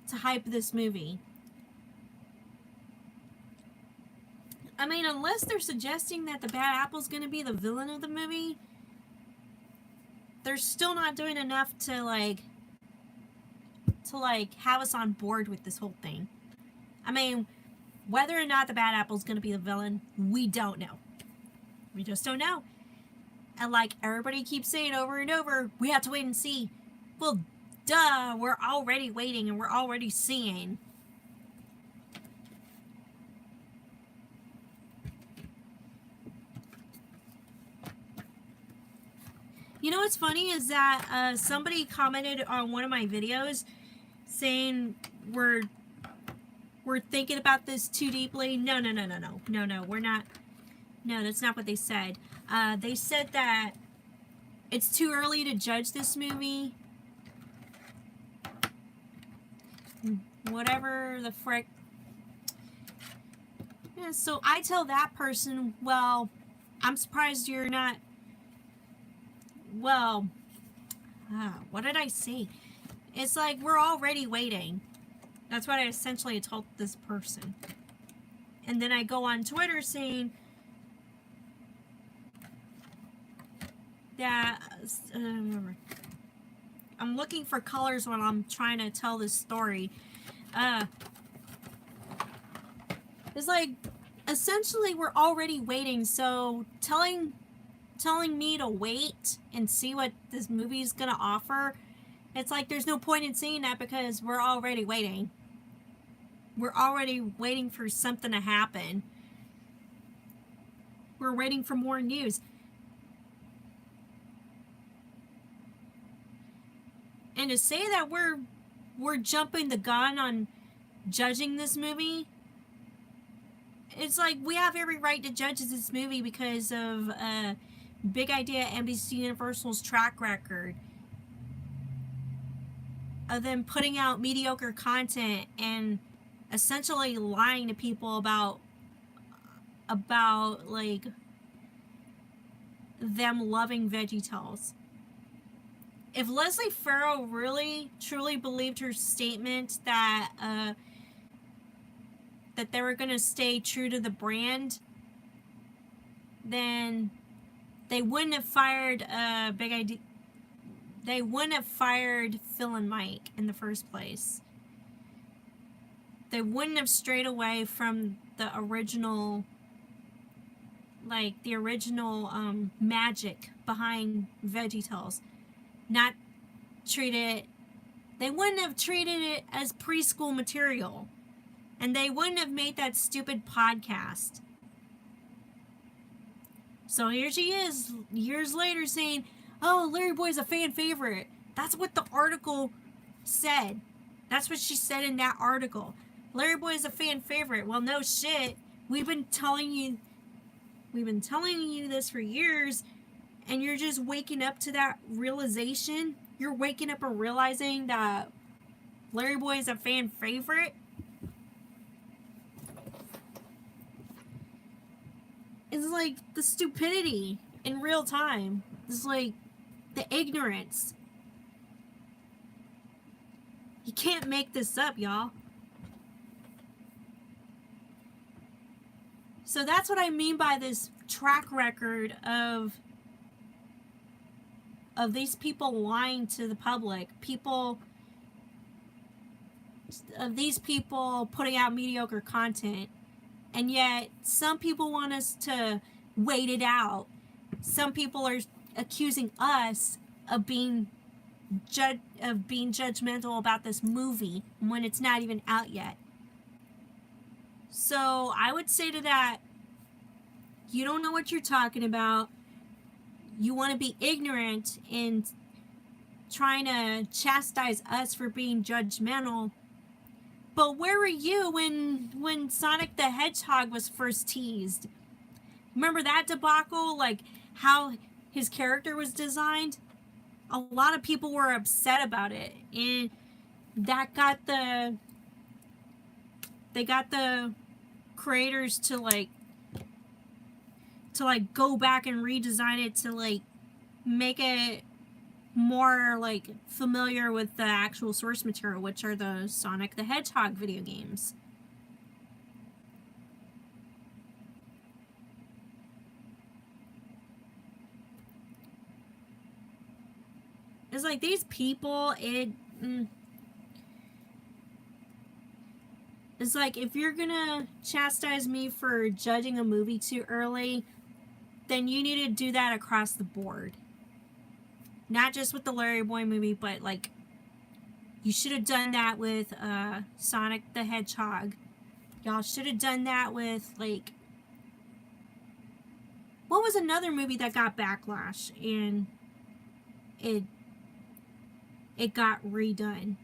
to hype this movie. I mean, unless they're suggesting that the Bad Apple's going to be the villain of the movie, they're still not doing enough to have us on board with this whole thing. I mean, whether or not the Bad Apple's going to be the villain, we don't know. We just don't know. And like everybody keeps saying over and over, we have to wait and see. Well, duh, we're already waiting and we're already seeing. You know what's funny is that somebody commented on one of my videos saying we're thinking about this too deeply. No, we're not. No, that's not what they said. They said that it's too early to judge this movie. Whatever the frick. Yeah, so I tell that person, well, I'm surprised you're not. Well, what did I say? It's like we're already waiting. That's what I essentially told this person. And then I go on Twitter saying that I'm looking for colors when I'm trying to tell this story. It's like essentially we're already waiting, so telling me to wait and see what this movie is gonna offer, it's like there's no point in saying that because we're already waiting. We're already waiting for something to happen. We're waiting for more news. And to say that we're jumping the gun on judging this movie, it's like we have every right to judge this movie because of Big Idea NBC Universal's track record of them putting out mediocre content and essentially lying to people about like them loving VeggieTales. If Leslie Farrell really truly believed her statement that that they were going to stay true to the brand, then they wouldn't have fired Big Idea. They wouldn't have fired Phil and Mike in the first place. They wouldn't have strayed away from the original, like the original magic behind VeggieTales. Not treat it. They wouldn't have treated it as preschool material, and they wouldn't have made that stupid podcast. So here she is, years later, saying, "Oh, LarryBoy's a fan favorite." That's what the article said. That's what she said in that article. LarryBoy's a fan favorite. Well, no shit. We've been telling you this for years, and you're just waking up to that realization. You're waking up and realizing that LarryBoy is a fan favorite. It's like the stupidity in real time. It's like the ignorance. You can't make this up, y'all. So that's what I mean by this track record of these people lying to the public. These people putting out mediocre content. And yet, some people want us to wait it out. Some people are accusing us of being judgmental about this movie when it's not even out yet. So I would say to that, you don't know what you're talking about. You want to be ignorant in trying to chastise us for being judgmental. But where were you when Sonic the Hedgehog was first teased? Remember that debacle? Like how his character was designed? A lot of people were upset about it. And that got the creators to go back and redesign it to like make it more like familiar with the actual source material, which are the Sonic the Hedgehog video games. It's like these people, it's like if you're gonna chastise me for judging a movie too early, then you need to do that across the board. Not just with the LarryBoy movie, but like you should have done that with Sonic the Hedgehog. Y'all should have done that with like, what was another movie that got backlash and it got redone?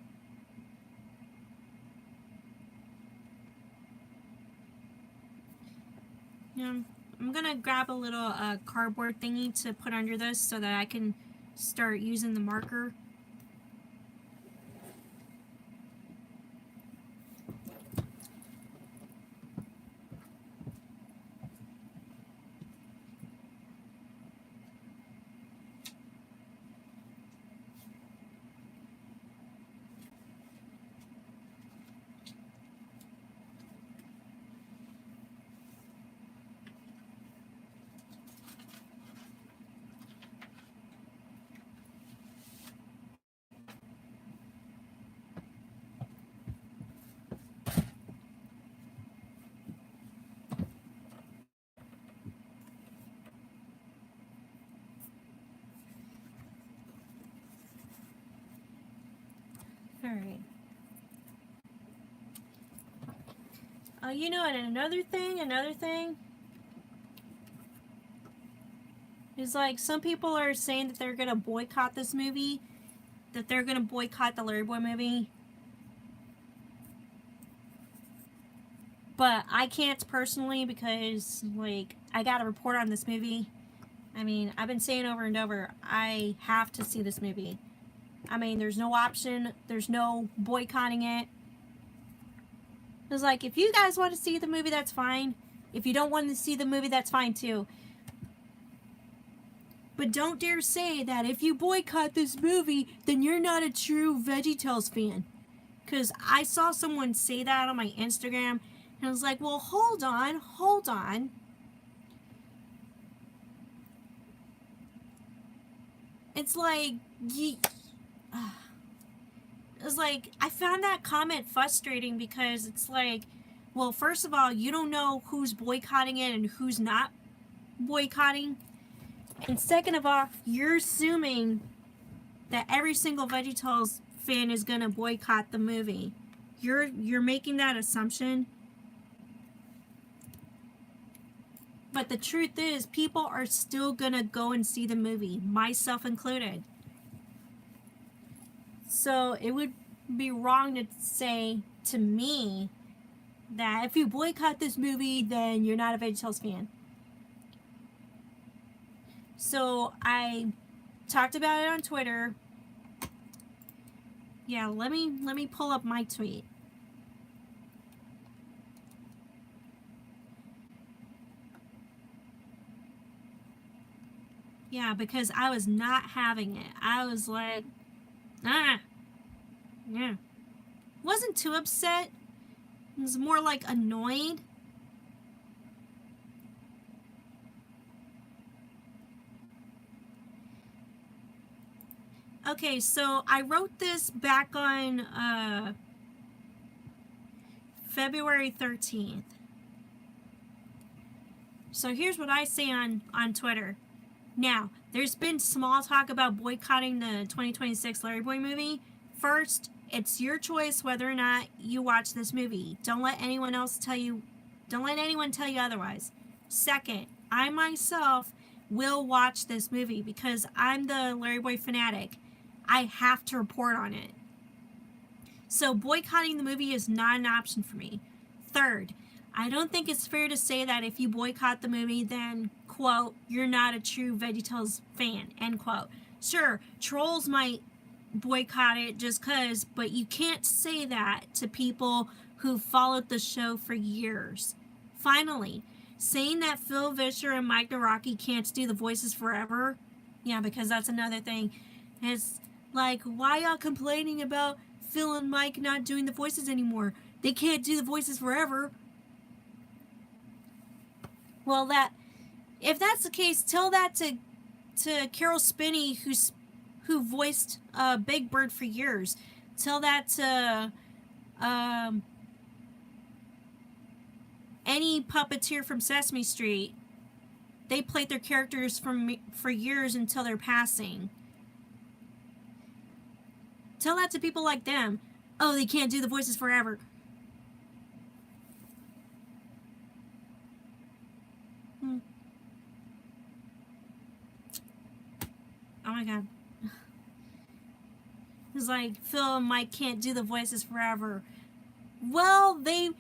I'm gonna grab a little cardboard thingy to put under this so that I can start using the marker. Alright. You know what, another thing is like some people are saying that they're gonna boycott this movie, that they're gonna boycott the LarryBoy movie. But I can't personally because like I got a report on this movie. I mean, I've been saying over and over, I have to see this movie. I mean, there's no option. There's no boycotting it. It's like, if you guys want to see the movie, that's fine. If you don't want to see the movie, that's fine too. But don't dare say that if you boycott this movie, then you're not a true VeggieTales fan. Because I saw someone say that on my Instagram, and I was like, well, hold on. It's like, it's like, I found that comment frustrating because it's like, well, first of all, you don't know who's boycotting it and who's not boycotting. And second of all, you're assuming that every single VeggieTales fan is gonna boycott the movie. You're making that assumption. But the truth is, people are still gonna go and see the movie, myself included. So it would be wrong to say to me that if you boycott this movie, then you're not a VeggieTales fan. So I talked about it on Twitter. Yeah, let me pull up my tweet. Yeah, because I was not having it. I was like, yeah. Wasn't too upset. It was more like annoyed. Okay, so I wrote this back on February 13th. So here's what I say on Twitter. Now, there's been small talk about boycotting the 2026 LarryBoy movie. First, it's your choice whether or not you watch this movie. Don't let anyone tell you otherwise. Second, I myself will watch this movie because I'm the LarryBoy fanatic. I have to report on it. So boycotting the movie is not an option for me. Third, I don't think it's fair to say that if you boycott the movie, then, quote, you're not a true VeggieTales fan, end quote. Sure, trolls might boycott it just because, but you can't say that to people who followed the show for years. Finally, saying that Phil Vischer and Mike Naraki can't do the voices forever, yeah, because that's another thing. It's like, why y'all complaining about Phil and Mike not doing the voices anymore? They can't do the voices forever. Well, if that's the case, tell that to Carol Spinney, who voiced Big Bird for years. Tell that to any puppeteer from Sesame Street. they played their characters for years until their passing. Tell that to people like them. Oh, they can't do the voices forever. Oh my god. It's like, Phil and Mike can't do the voices forever. Well, they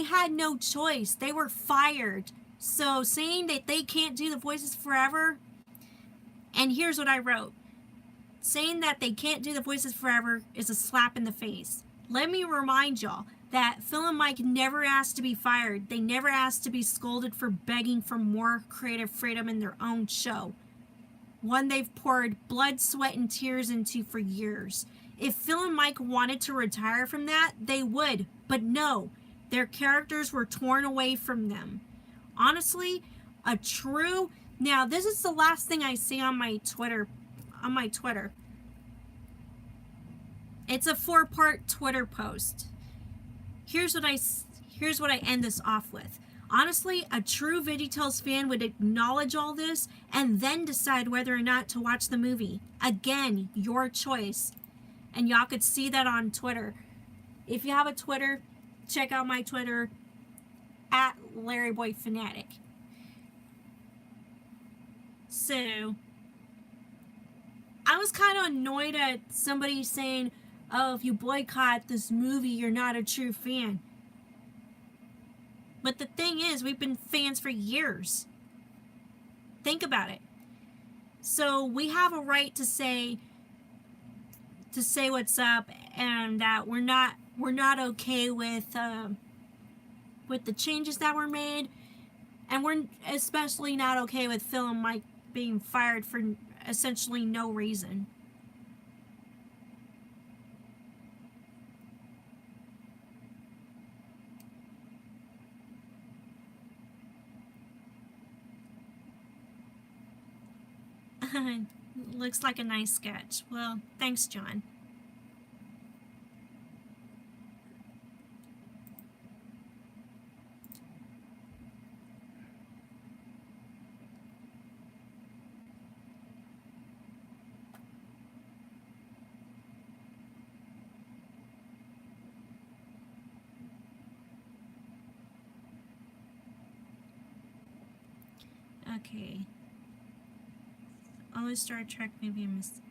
had no choice. They were fired. So saying that they can't do the voices forever, and here's what I wrote. Saying that they can't do the voices forever is a slap in the face. Let me remind y'all that Phil and Mike never asked to be fired. They never asked to be scolded for begging for more creative freedom in their own show. One they've poured blood, sweat, and tears into for years. If Phil and Mike wanted to retire from that, they would. But no, their characters were torn away from them. Honestly, a true... Now, this is the last thing I see on my Twitter. It's a 4-part Twitter post. Here's what I end this off with. Honestly, a true VeggieTales fan would acknowledge all this and then decide whether or not to watch the movie. Again, your choice. And y'all could see that on Twitter. If you have a Twitter, check out my Twitter at LarryBoyFanatic. So, I was kind of annoyed at somebody saying, oh, if you boycott this movie, you're not a true fan. But the thing is, we've been fans for years. Think about it. So we have a right to say what's up, and that we're not okay with the changes that were made, and we're especially not okay with Phil and Mike being fired for essentially no reason. Looks like a nice sketch. Well, thanks, John. Okay. Always Star Trek, maybe I missed.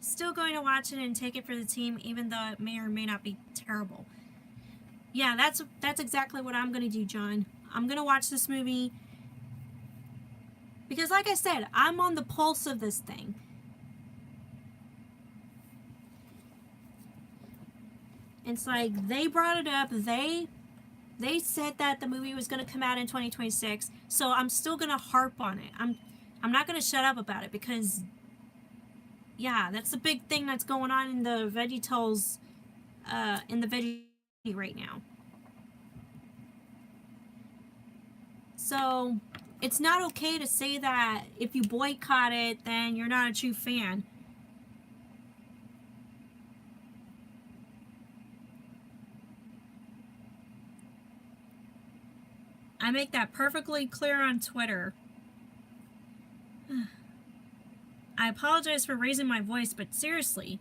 Still going to watch it and take it for the team, even though it may or may not be terrible. Yeah, that's exactly what I'm going to do, John. I'm going to watch this movie because, like I said, I'm on the pulse of this thing. It's like they brought it up. They said that the movie was going to come out in 2026, so I'm still going to harp on it. I'm not going to shut up about it because, yeah, that's the big thing that's going on in the VeggieTales, in the Veggie right now. So, it's not okay to say that if you boycott it, then you're not a true fan. I make that perfectly clear on Twitter. I apologize for raising my voice, but seriously.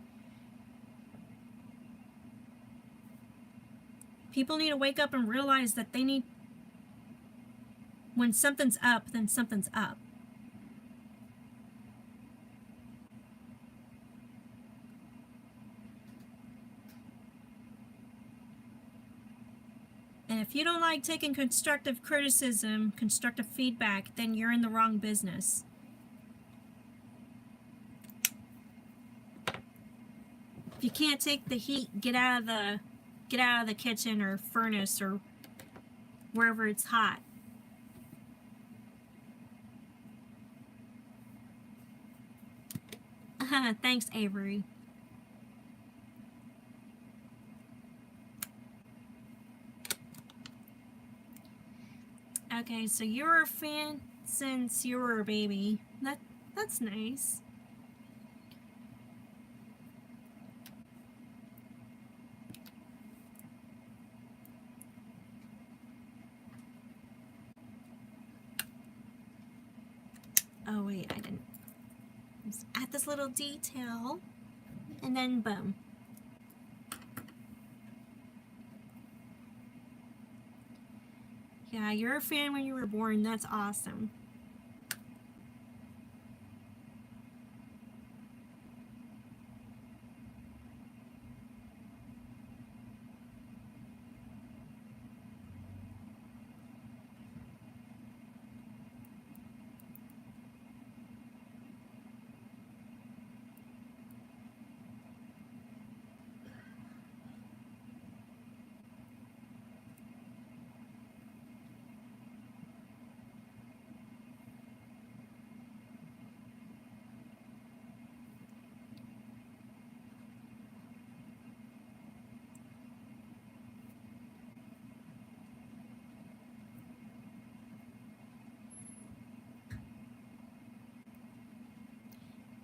People need to wake up and realize that they need... When something's up, then something's up. And if you don't like taking constructive criticism, constructive feedback, then you're in the wrong business. If you can't take the heat, get out of the kitchen or furnace or wherever it's hot. Thanks, Avery. Okay, so you're a fan since you were a baby. That's nice. Oh wait, I didn't. Just add this little detail, and then boom. Yeah, you're a fan when you were born. That's awesome.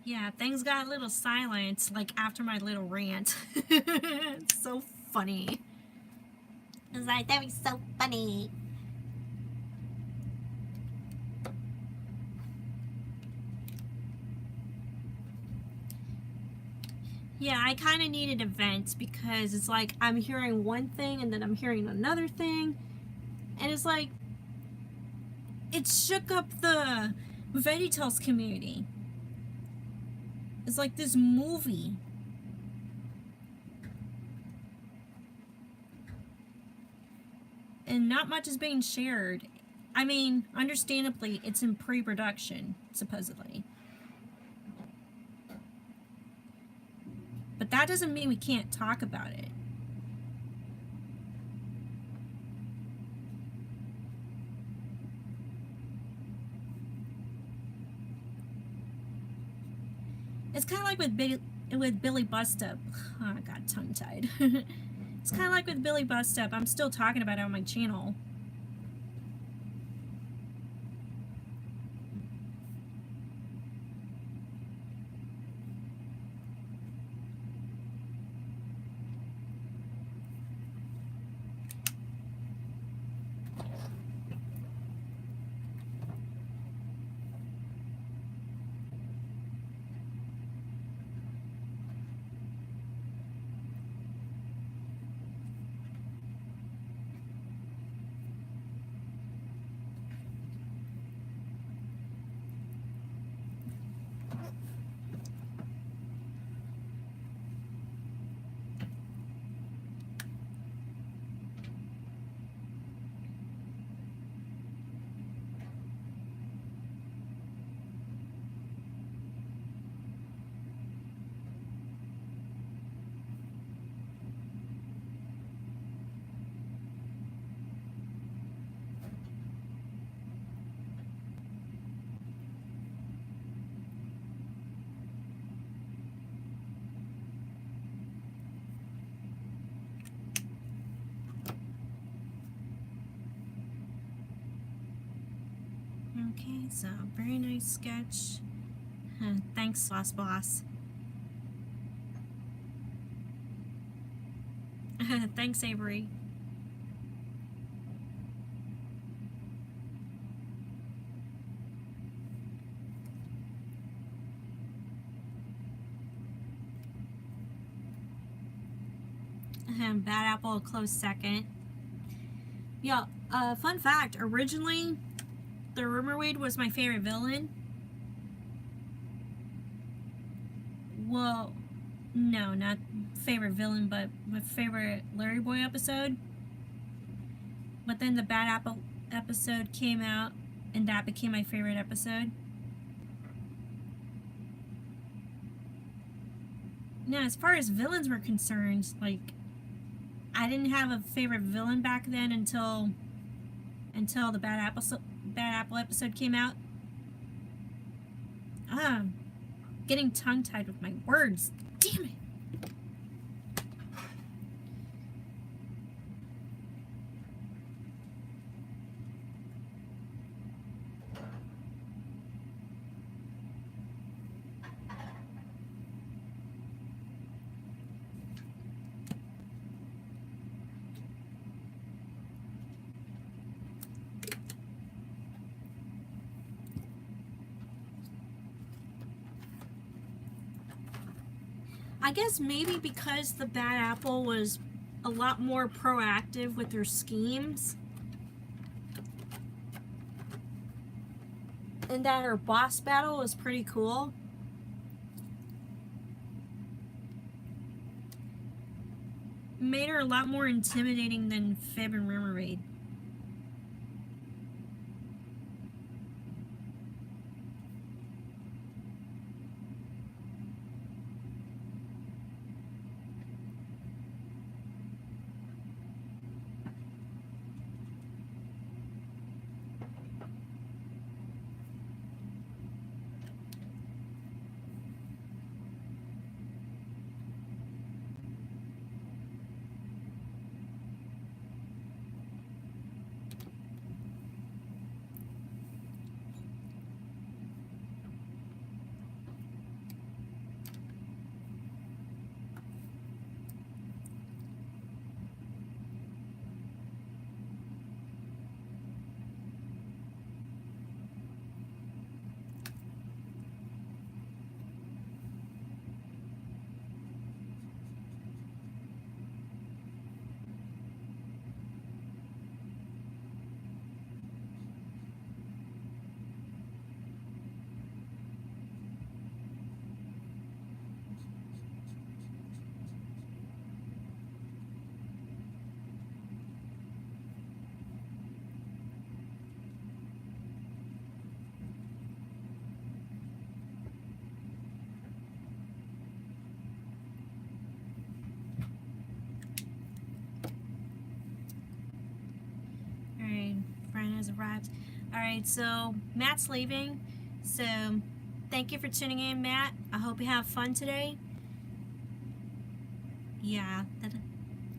Yeah, things got a little silent, like after my little rant. It's so funny. I was like, that was so funny. Yeah, I kind of needed a vent because it's like I'm hearing one thing and then I'm hearing another thing. And it's like, it shook up the VeggieTales community. It's like this movie. And not much is being shared. I mean, understandably, it's in pre-production, supposedly. But that doesn't mean we can't talk about it. It's kind of like with Billy Bust-Up. Oh, I got tongue-tied. It's kind of like with Billy Bust-Up. I'm still talking about it on my channel. Okay, so very nice sketch. Thanks, Sauce Boss. Thanks, Avery. Bad Apple a close second. Yeah, fun fact, originally the Rumorweed was my favorite villain. Well, no, not favorite villain, but my favorite LarryBoy episode. But then the Bad Apple episode came out, and that became my favorite episode. Now, as far as villains were concerned, like, I didn't have a favorite villain back then until the Bad Apple episode came out. Getting tongue-tied with my words. Damn it. I guess maybe because the Bad Apple was a lot more proactive with their schemes, and that her boss battle was pretty cool. Made her a lot more intimidating than Fib and Remoraid. Alright, Brian has arrived. Alright, so Matt's leaving. So thank you for tuning in, Matt. I hope you have fun today. Yeah.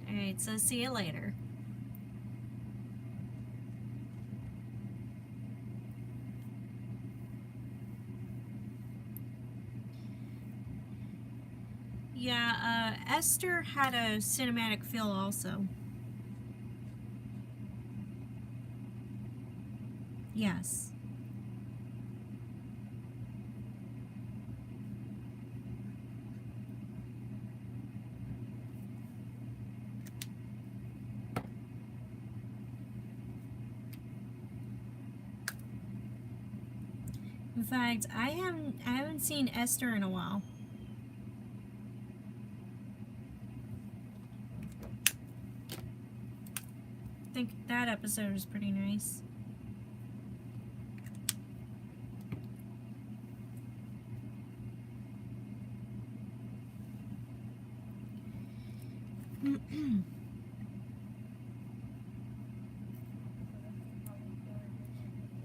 Alright, so see you later. Yeah, Esther had a cinematic feel also. Yes. In fact, I haven't seen Esther in a while. I think that episode was pretty nice.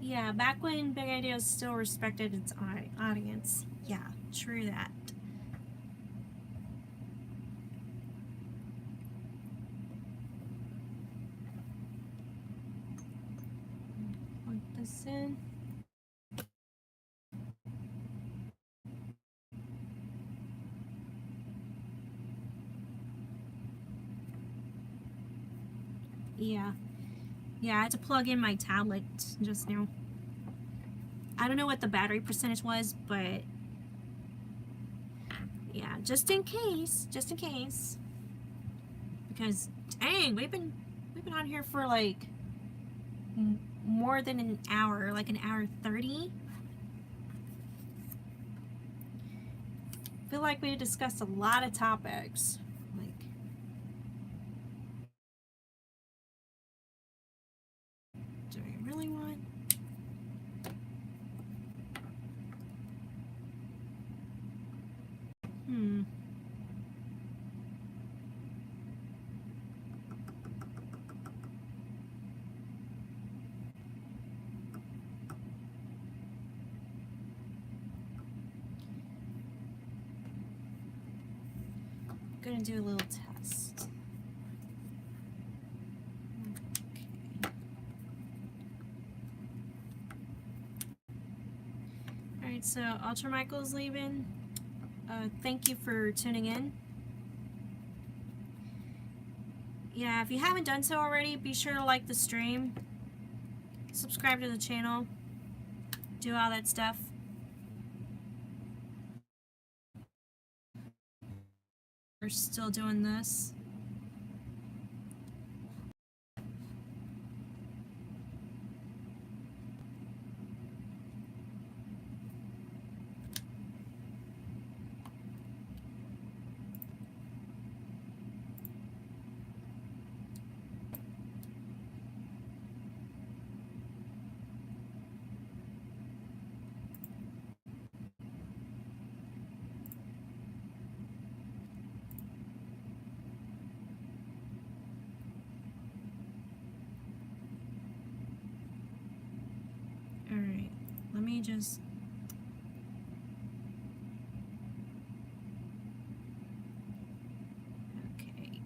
Yeah, back when Big Ideas still respected its audience. Yeah, true that. Plug this in. Yeah. Yeah, I had to plug in my tablet just now. I don't know what the battery percentage was, but yeah, just in case. Because dang, we've been on here for like more than an hour, like an hour 30. I feel like we discussed a lot of topics. Like, do I really want? I'm gonna do a little test. Okay. Alright, so Ultra Michael's leaving. Thank you for tuning in. Yeah, if you haven't done so already, be sure to like the stream, subscribe to the channel, do all that stuff. still doing this. Alright, let me just... Okay.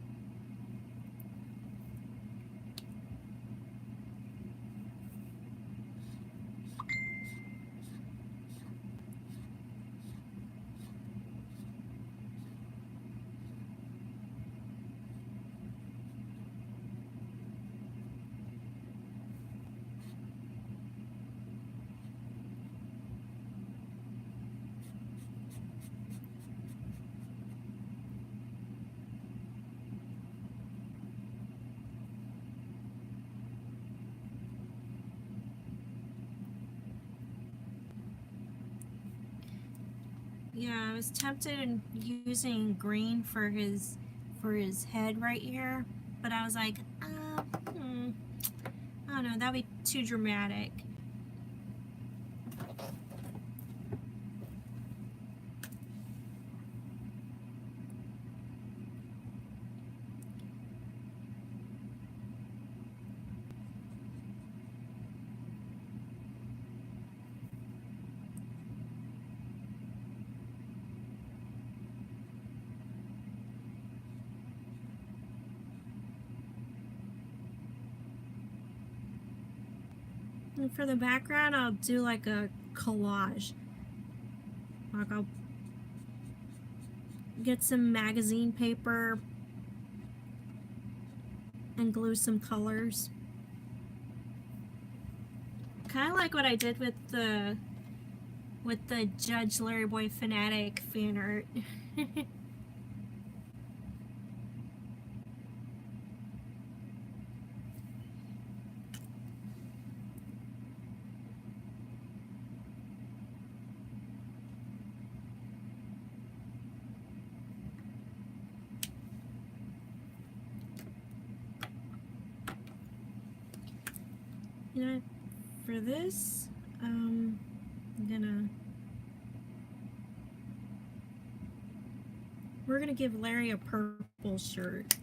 Yeah, I was tempted in using green for his head right here, but I was like, I don't know, that'd be too dramatic. And for the background, I'll do like a collage. Like I'll get some magazine paper and glue some colors. Kind of like what I did with the Judge LarryBoy Fanatic fan art. You know, for this, we're gonna give Larry a purple shirt.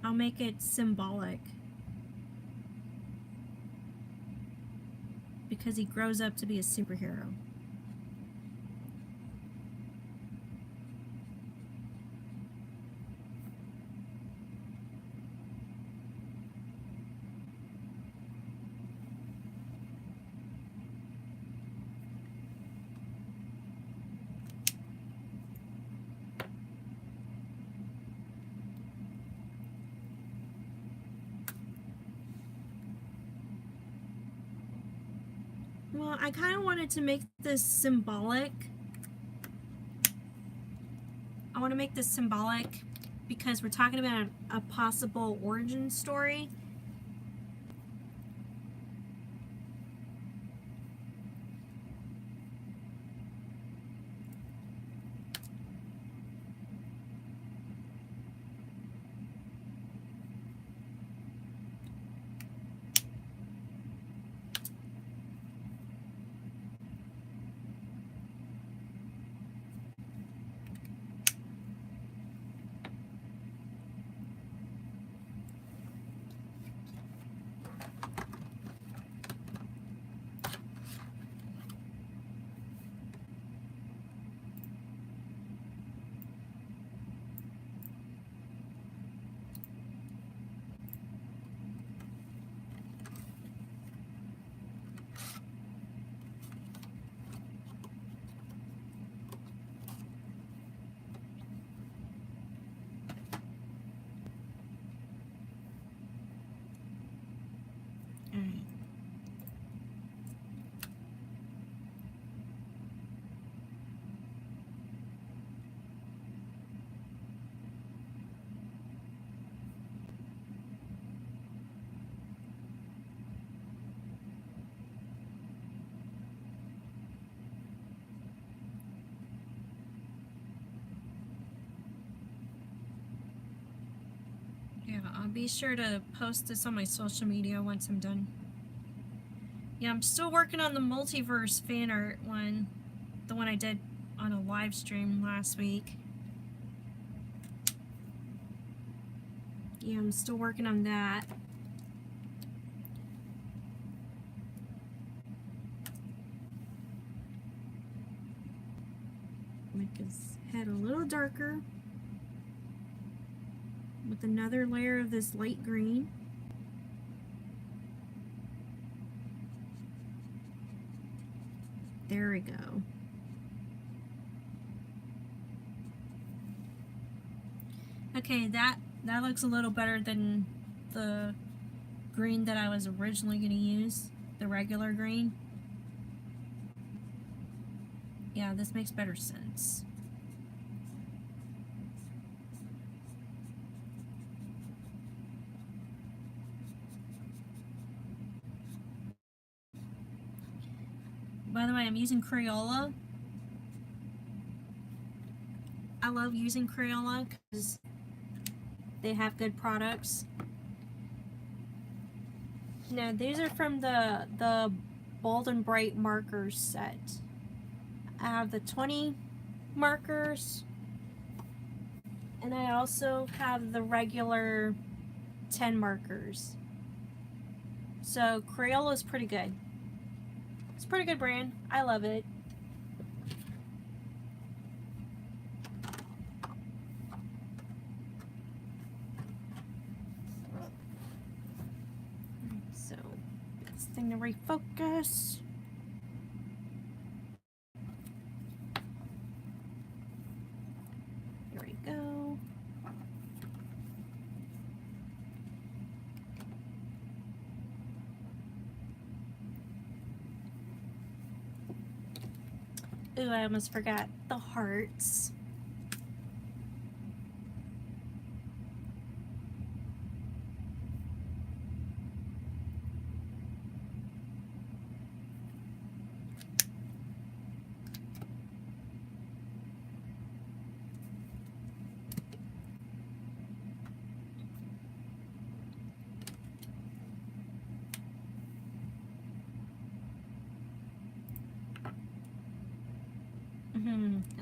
I'll make it symbolic because he grows up to be a superhero. Well, I kind of wanted to make this symbolic. I want to make this symbolic because we're talking about a possible origin story. be sure to post this on my social media once I'm done. Yeah, I'm still working on the multiverse fan art one. The one I did on a live stream last week. Yeah, I'm still working on that. Make his head a little darker with another layer of this light green. There we go. Okay, that looks a little better than the green that I was originally going to use, the regular green. Yeah, this makes better sense. By the way, I'm using Crayola. I love using Crayola because they have good products. Now, these are from the Bold and Bright markers set. I have the 20 markers, and I also have the regular 10 markers. So Crayola is pretty good. It's a pretty good brand. I love it. So, this thing to refocus. Here we go. Ooh, I almost forgot the hearts.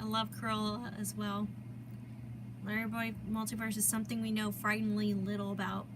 I love Crayola as well. LarryBoy Multiverse is something we know frighteningly little about.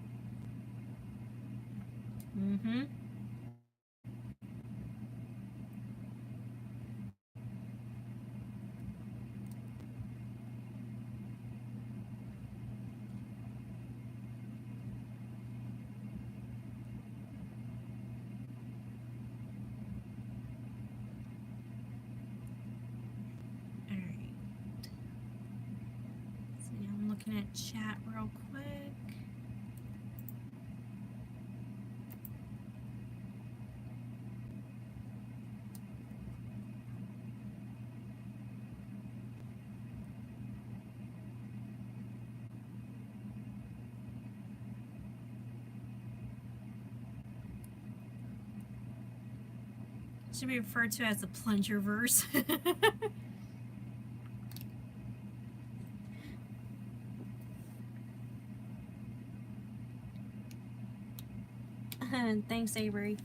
Looking at chat real quick. Should be referred to as the plunger verse. Thanks, Avery.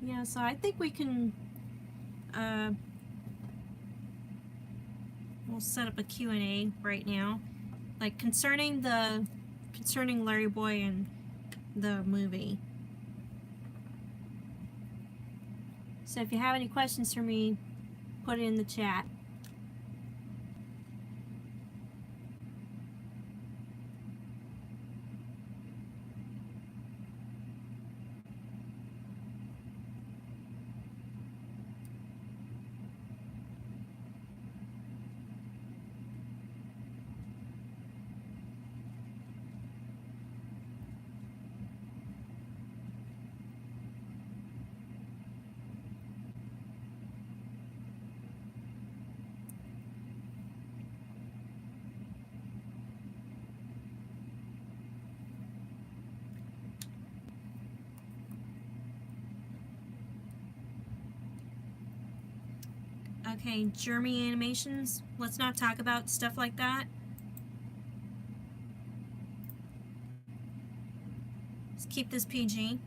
Yeah, so I think we can we'll set up a Q&A right now, like concerning LarryBoy and the movie. So if you have any questions for me, put it in the chat. Okay, Jeremy Animations. Let's not talk about stuff like that. Let's keep this PG.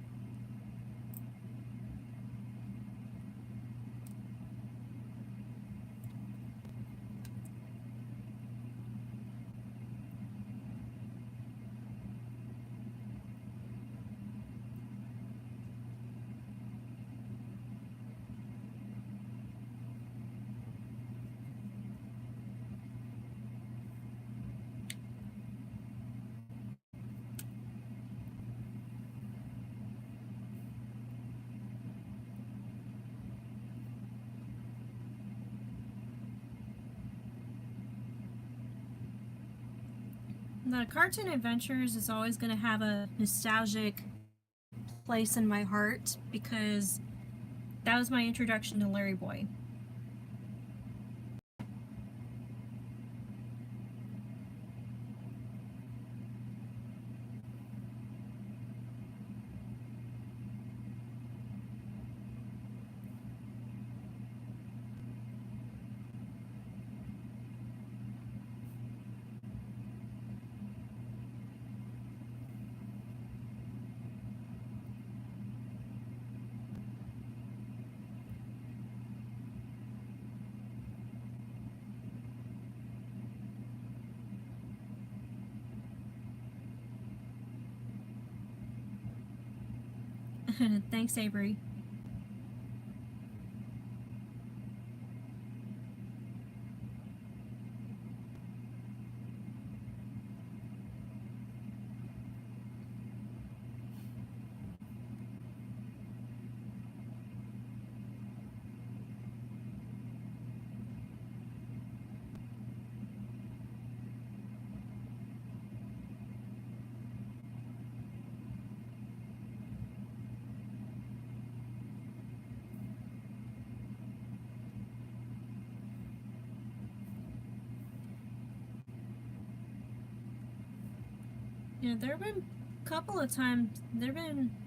The Cartoon Adventures is always going to have a nostalgic place in my heart because that was my introduction to LarryBoy. Thanks, Avery. Yeah, there have been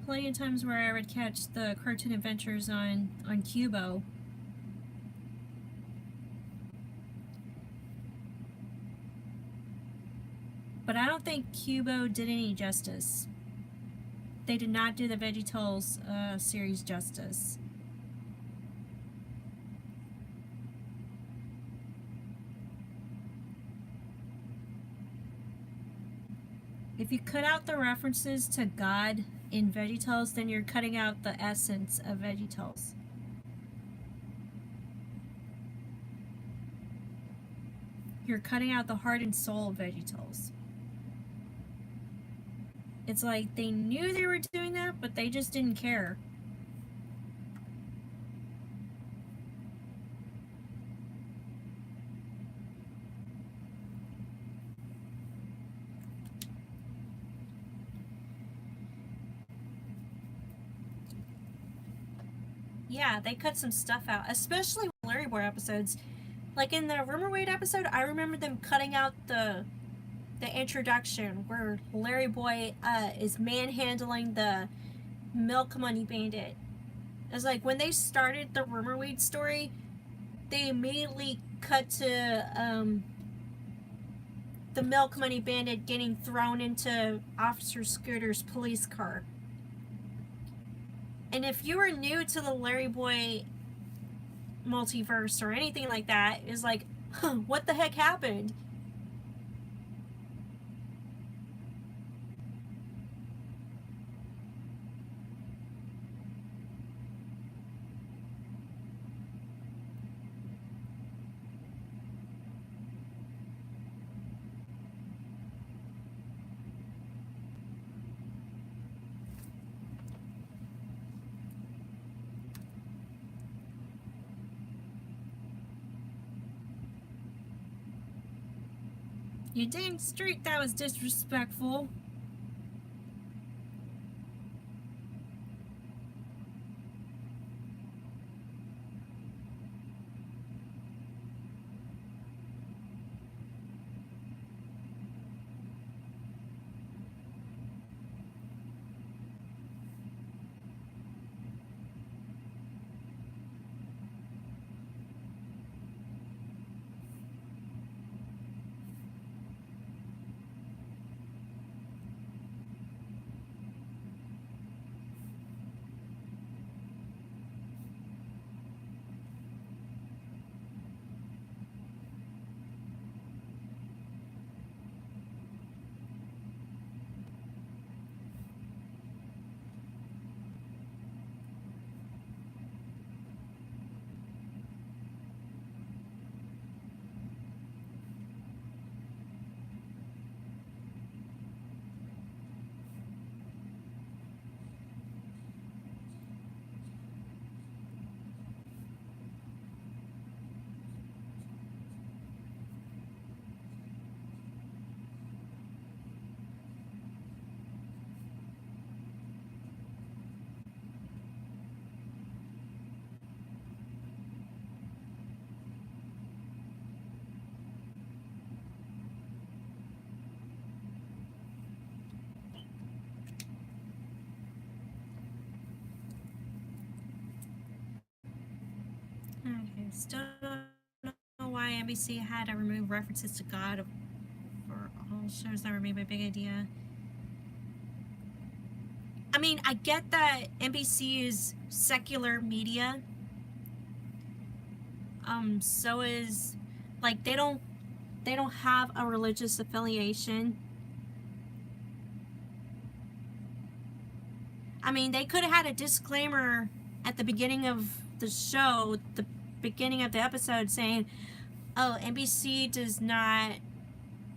plenty of times where I would catch the Cartoon Adventures on Cubo. But I don't think Cubo did any justice. They did not do the VeggieTales series justice. If you cut out the references to God in VeggieTales, then you're cutting out the essence of VeggieTales. You're cutting out the heart and soul of VeggieTales. It's like they knew they were doing that, but they just didn't care. Yeah, they cut some stuff out, especially with LarryBoy episodes. Like in the Rumor Wade episode, I remember them cutting out the introduction where LarryBoy is manhandling the Milk Money Bandit. It's like when they started the Rumor Wade story, they immediately cut to the Milk Money Bandit getting thrown into Officer Scooter's police car. And if you were new to the LarryBoy multiverse or anything like that, it's like, huh, what the heck happened? You dang straight that was disrespectful. Still don't know why NBC had to remove references to God for all shows that were made by Big Idea. I mean, I get that NBC is secular media. So is, like, they don't have a religious affiliation. I mean, they could have had a disclaimer at the beginning of the show, the beginning of the episode, saying, oh, NBC does not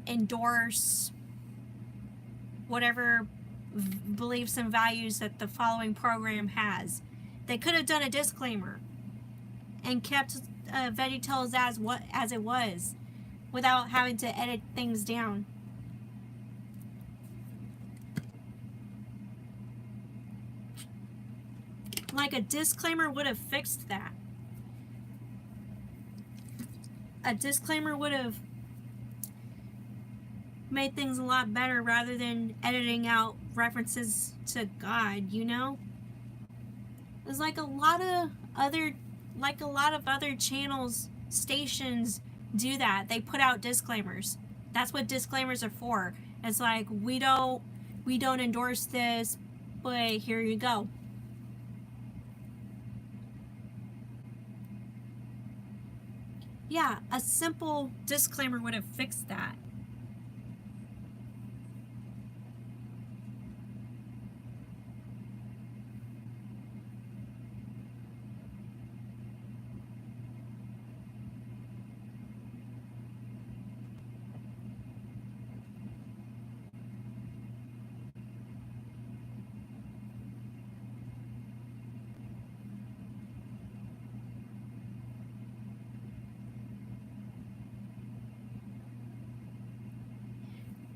endorse whatever beliefs and values that the following program has. They could have done a disclaimer and kept VeggieTales as it was, without having to edit things down. Like, a disclaimer would have fixed that. A disclaimer would have made things a lot better rather than editing out references to God, you know? There's like a lot of other channels, stations do that. They put out disclaimers. That's what disclaimers are for. It's like, we don't endorse this, but here you go. Yeah, a simple disclaimer would have fixed that.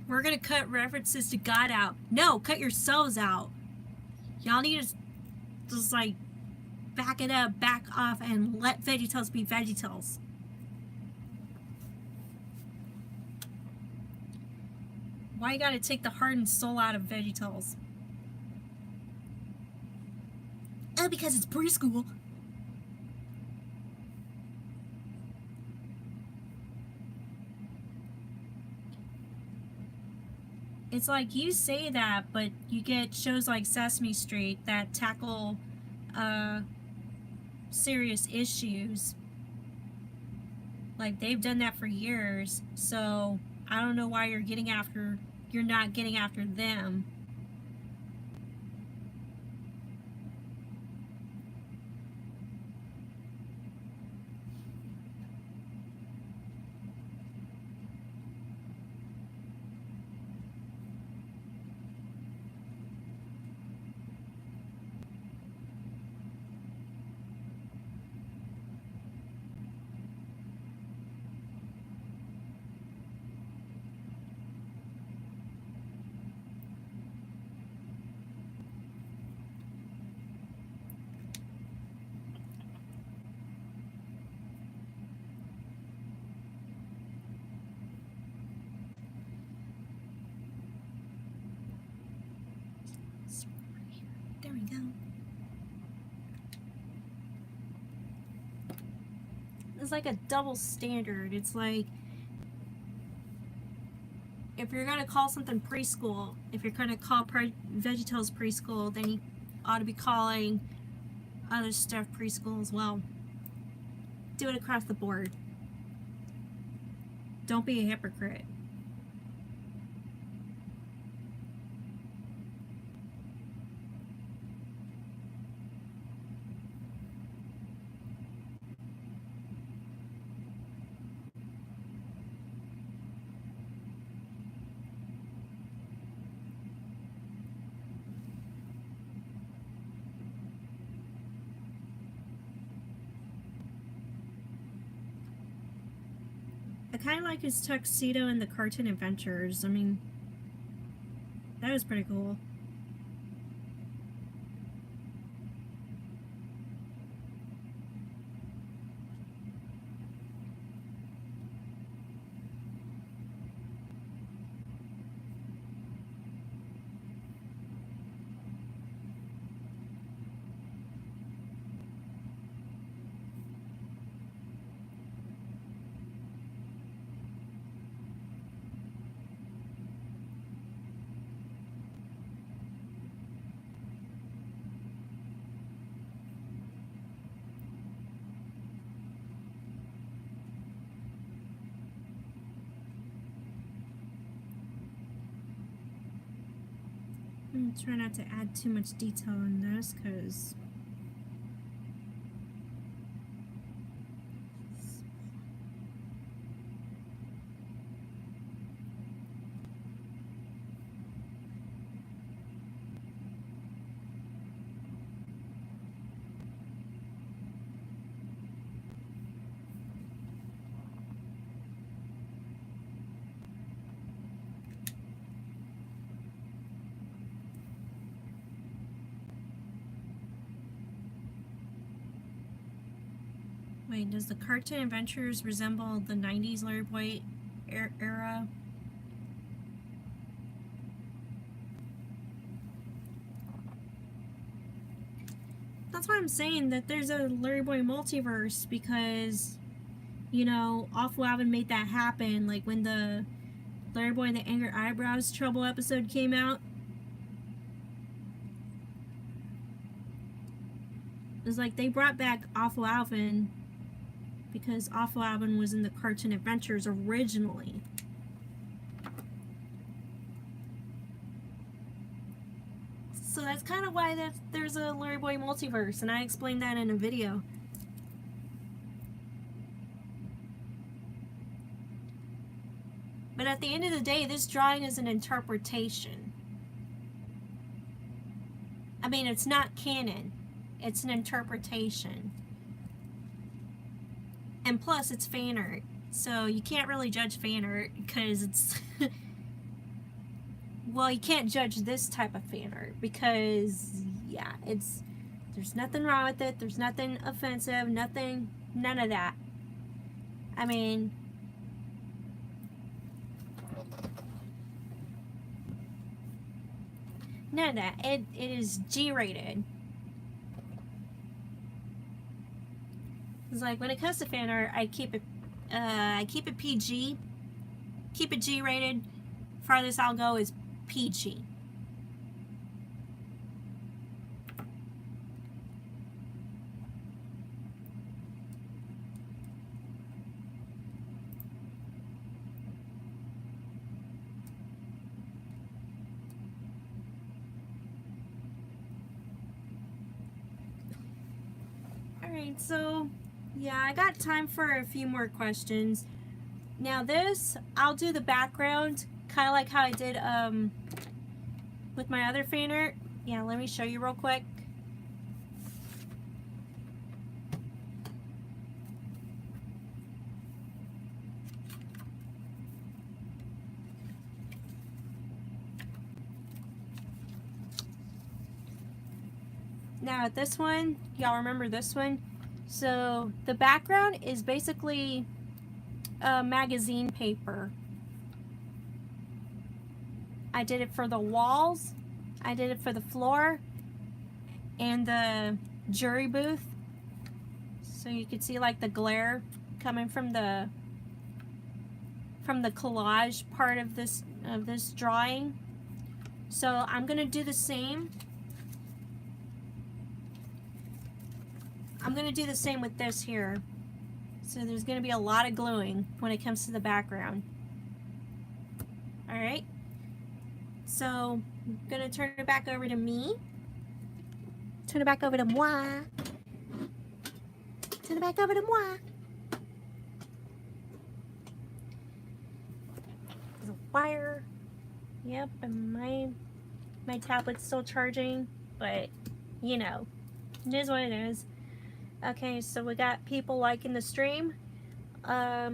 We're gonna cut references to God out. No, cut yourselves out. Y'all need to just, like, back it up, back off, and let VeggieTales be VeggieTales. Why you gotta take the heart and soul out of VeggieTales? Oh, because it's preschool. It's like, you say that, but you get shows like Sesame Street that tackle serious issues. Like, they've done that for years, so I don't know why you're not getting after them. There we go. It's like a double standard. It's like, if you're gonna call something preschool, if you're gonna call VeggieTales preschool, then you ought to be calling other stuff preschool as well. Do it across the board. Don't be a hypocrite. I kind of like his tuxedo in the Cartoon Adventures. I mean, that was pretty cool. Try not to add too much detail in this because wait, does the cartoon adventures resemble the 90s LarryBoy era? That's why I'm saying that there's a LarryBoy multiverse, because, you know, Awful Alvin made that happen. Like when the LarryBoy and the Anger Eyebrows Trouble episode came out, it was like they brought back Awful Alvin because Awful Alvin was in the Cartoon Adventures originally. So that's kind of why there's a LarryBoy multiverse, and I explained that in a video. But at the end of the day, this drawing is an interpretation. I mean, it's not canon. It's an interpretation. And plus, it's fan art. So you can't really judge fan art because it's... well, you can't judge this type of fan art because, yeah, there's nothing wrong with it. There's nothing offensive, none of that. I mean... none of that. It is G-rated. It's like when it comes to fan art, I keep it PG, keep it G-rated. Farthest I'll go is PG. Alright, so yeah, I got time for a few more questions. Now this, I'll do the background, kind of like how I did with my other fan art. Yeah, let me show you real quick. Now at this one, y'all remember this one? So the background is basically magazine paper. I did it for the walls, I did it for the floor, and the jury booth. So you could see like the glare coming from the collage part of this drawing. So I'm gonna do the same. I'm gonna do the same with this here. So there's gonna be a lot of gluing when it comes to the background. Alright. So I'm gonna turn it back over to me. Turn it back over to moi. Turn it back over to moi. There's a wire. Yep, and my tablet's still charging, but you know, it is what it is. Okay, so we got people liking the stream. Yeah,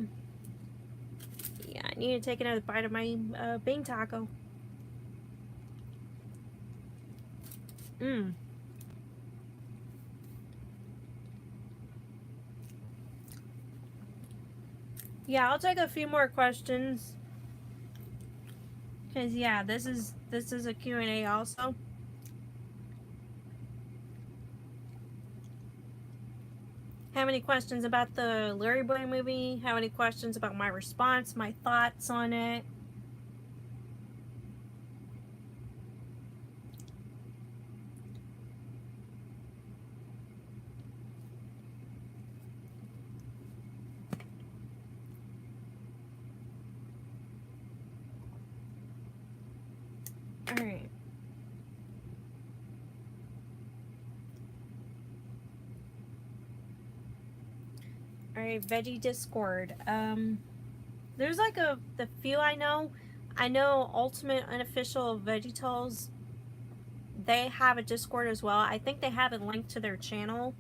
I need to take another bite of my bean taco. Yeah, I'll take a few more questions. Cause yeah, this is a Q&A also. Have any questions about the LarryBoy movie? Have any questions about my response, my thoughts on it? Alright. Alright, Veggie Discord. There's like the few I know. I know Ultimate Unofficial VeggieTales, they have a Discord as well. I think they have a link to their channel.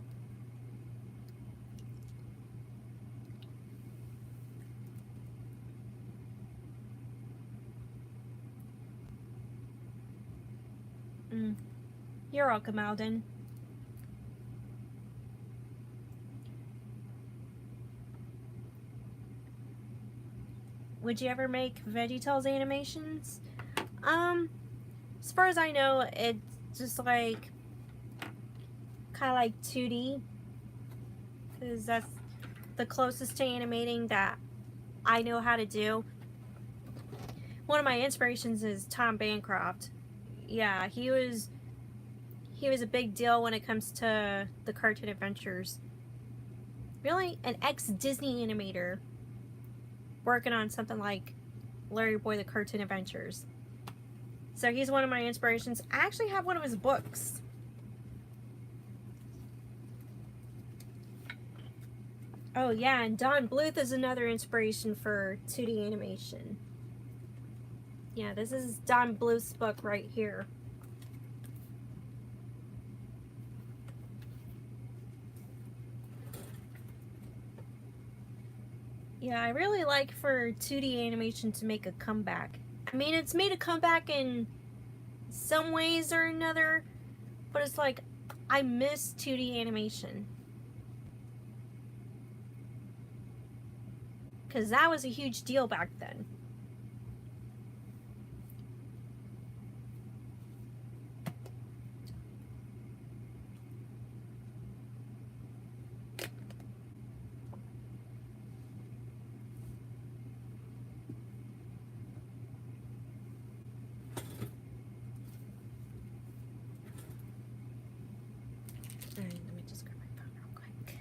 You're welcome, Alden. Would you ever make VeggieTales animations? As far as I know, it's just like kind of like 2D, because that's the closest to animating that I know how to do. One of my inspirations is Tom Bancroft. Yeah, he was a big deal when it comes to the cartoon adventures. Really, an ex-Disney animator working on something like LarryBoy the Cartoon Adventures. So he's one of my inspirations. I actually have one of his books. Oh yeah, and Don Bluth is another inspiration for 2D animation. Yeah, this is Don Bluth's book right here. Yeah, I really like for 2D animation to make a comeback. I mean, it's made a comeback in some ways or another, but it's like, I miss 2D animation. Because that was a huge deal back then. Alright, let me just grab my phone real quick.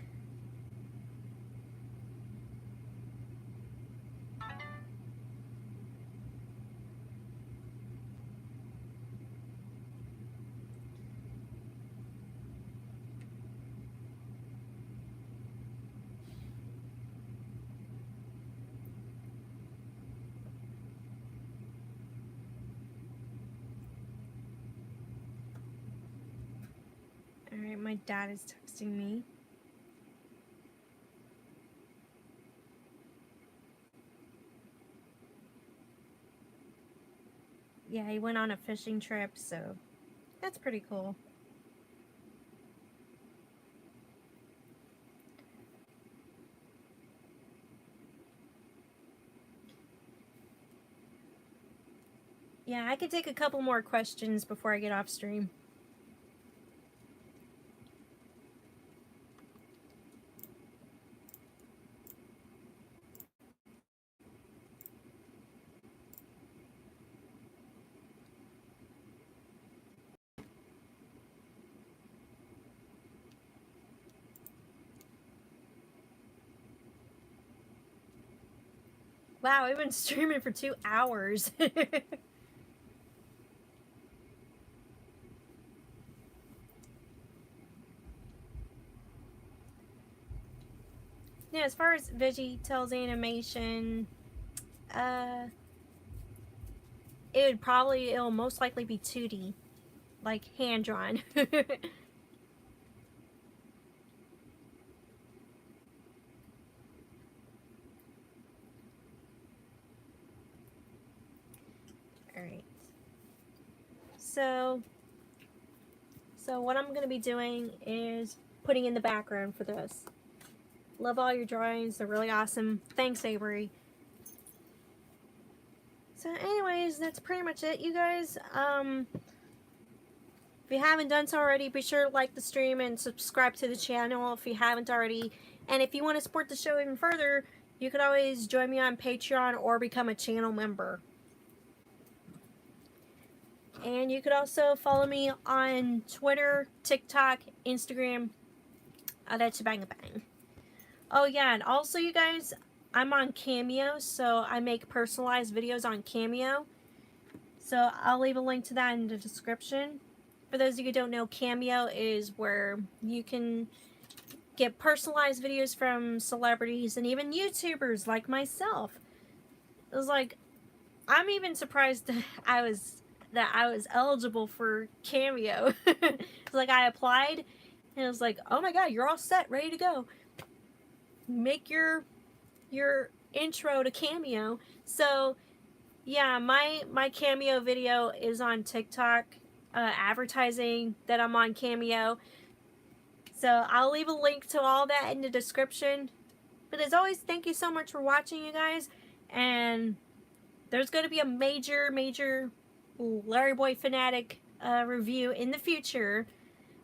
Alright, my dad is texting me. Yeah, he went on a fishing trip, so that's pretty cool. Yeah, I could take a couple more questions before I get off stream. Wow, we've been streaming for 2 hours. Yeah, as far as VeggieTales animation, it'll most likely be 2D, like hand-drawn. Alright. So what I'm going to be doing is putting in the background for this. Love all your drawings. They're really awesome. Thanks, Avery. So anyways, that's pretty much it, you guys. If you haven't done so already, be sure to like the stream and subscribe to the channel if you haven't already. And if you want to support the show even further, you could always join me on Patreon or become a channel member. And you could also follow me on Twitter, TikTok, Instagram, all that shebang-a-bang. Oh yeah, and also you guys, I'm on Cameo, so I make personalized videos on Cameo. So I'll leave a link to that in the description. For those of you who don't know, Cameo is where you can get personalized videos from celebrities and even YouTubers like myself. It was like, I'm even surprised that I was eligible for Cameo. It's like I applied and it was like, oh my god, you're all set, ready to go. Make your intro to Cameo. So yeah, my Cameo video is on TikTok, advertising that I'm on Cameo. So I'll leave a link to all that in the description. But as always, thank you so much for watching, you guys. And there's going to be a major LarryBoy Fanatic review in the future.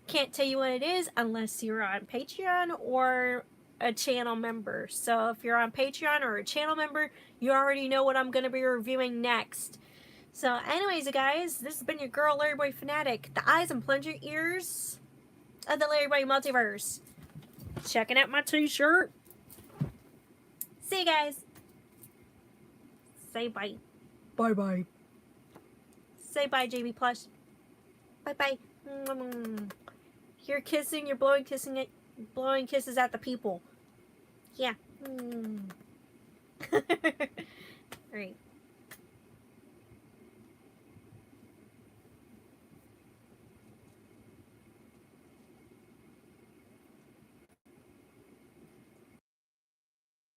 Can't tell you what it is unless you're on Patreon or a channel member. So if you're on Patreon or a channel member, you already know what I'm going to be reviewing next. So anyways, guys, this has been your girl, LarryBoy Fanatic, the eyes and plunger ears of the LarryBoy multiverse. Checking out my t-shirt. See you guys. Say bye. Bye-bye. Say bye, JB Plush. Bye-bye. You're kissing, you're blowing kisses at the people. Yeah. Alright.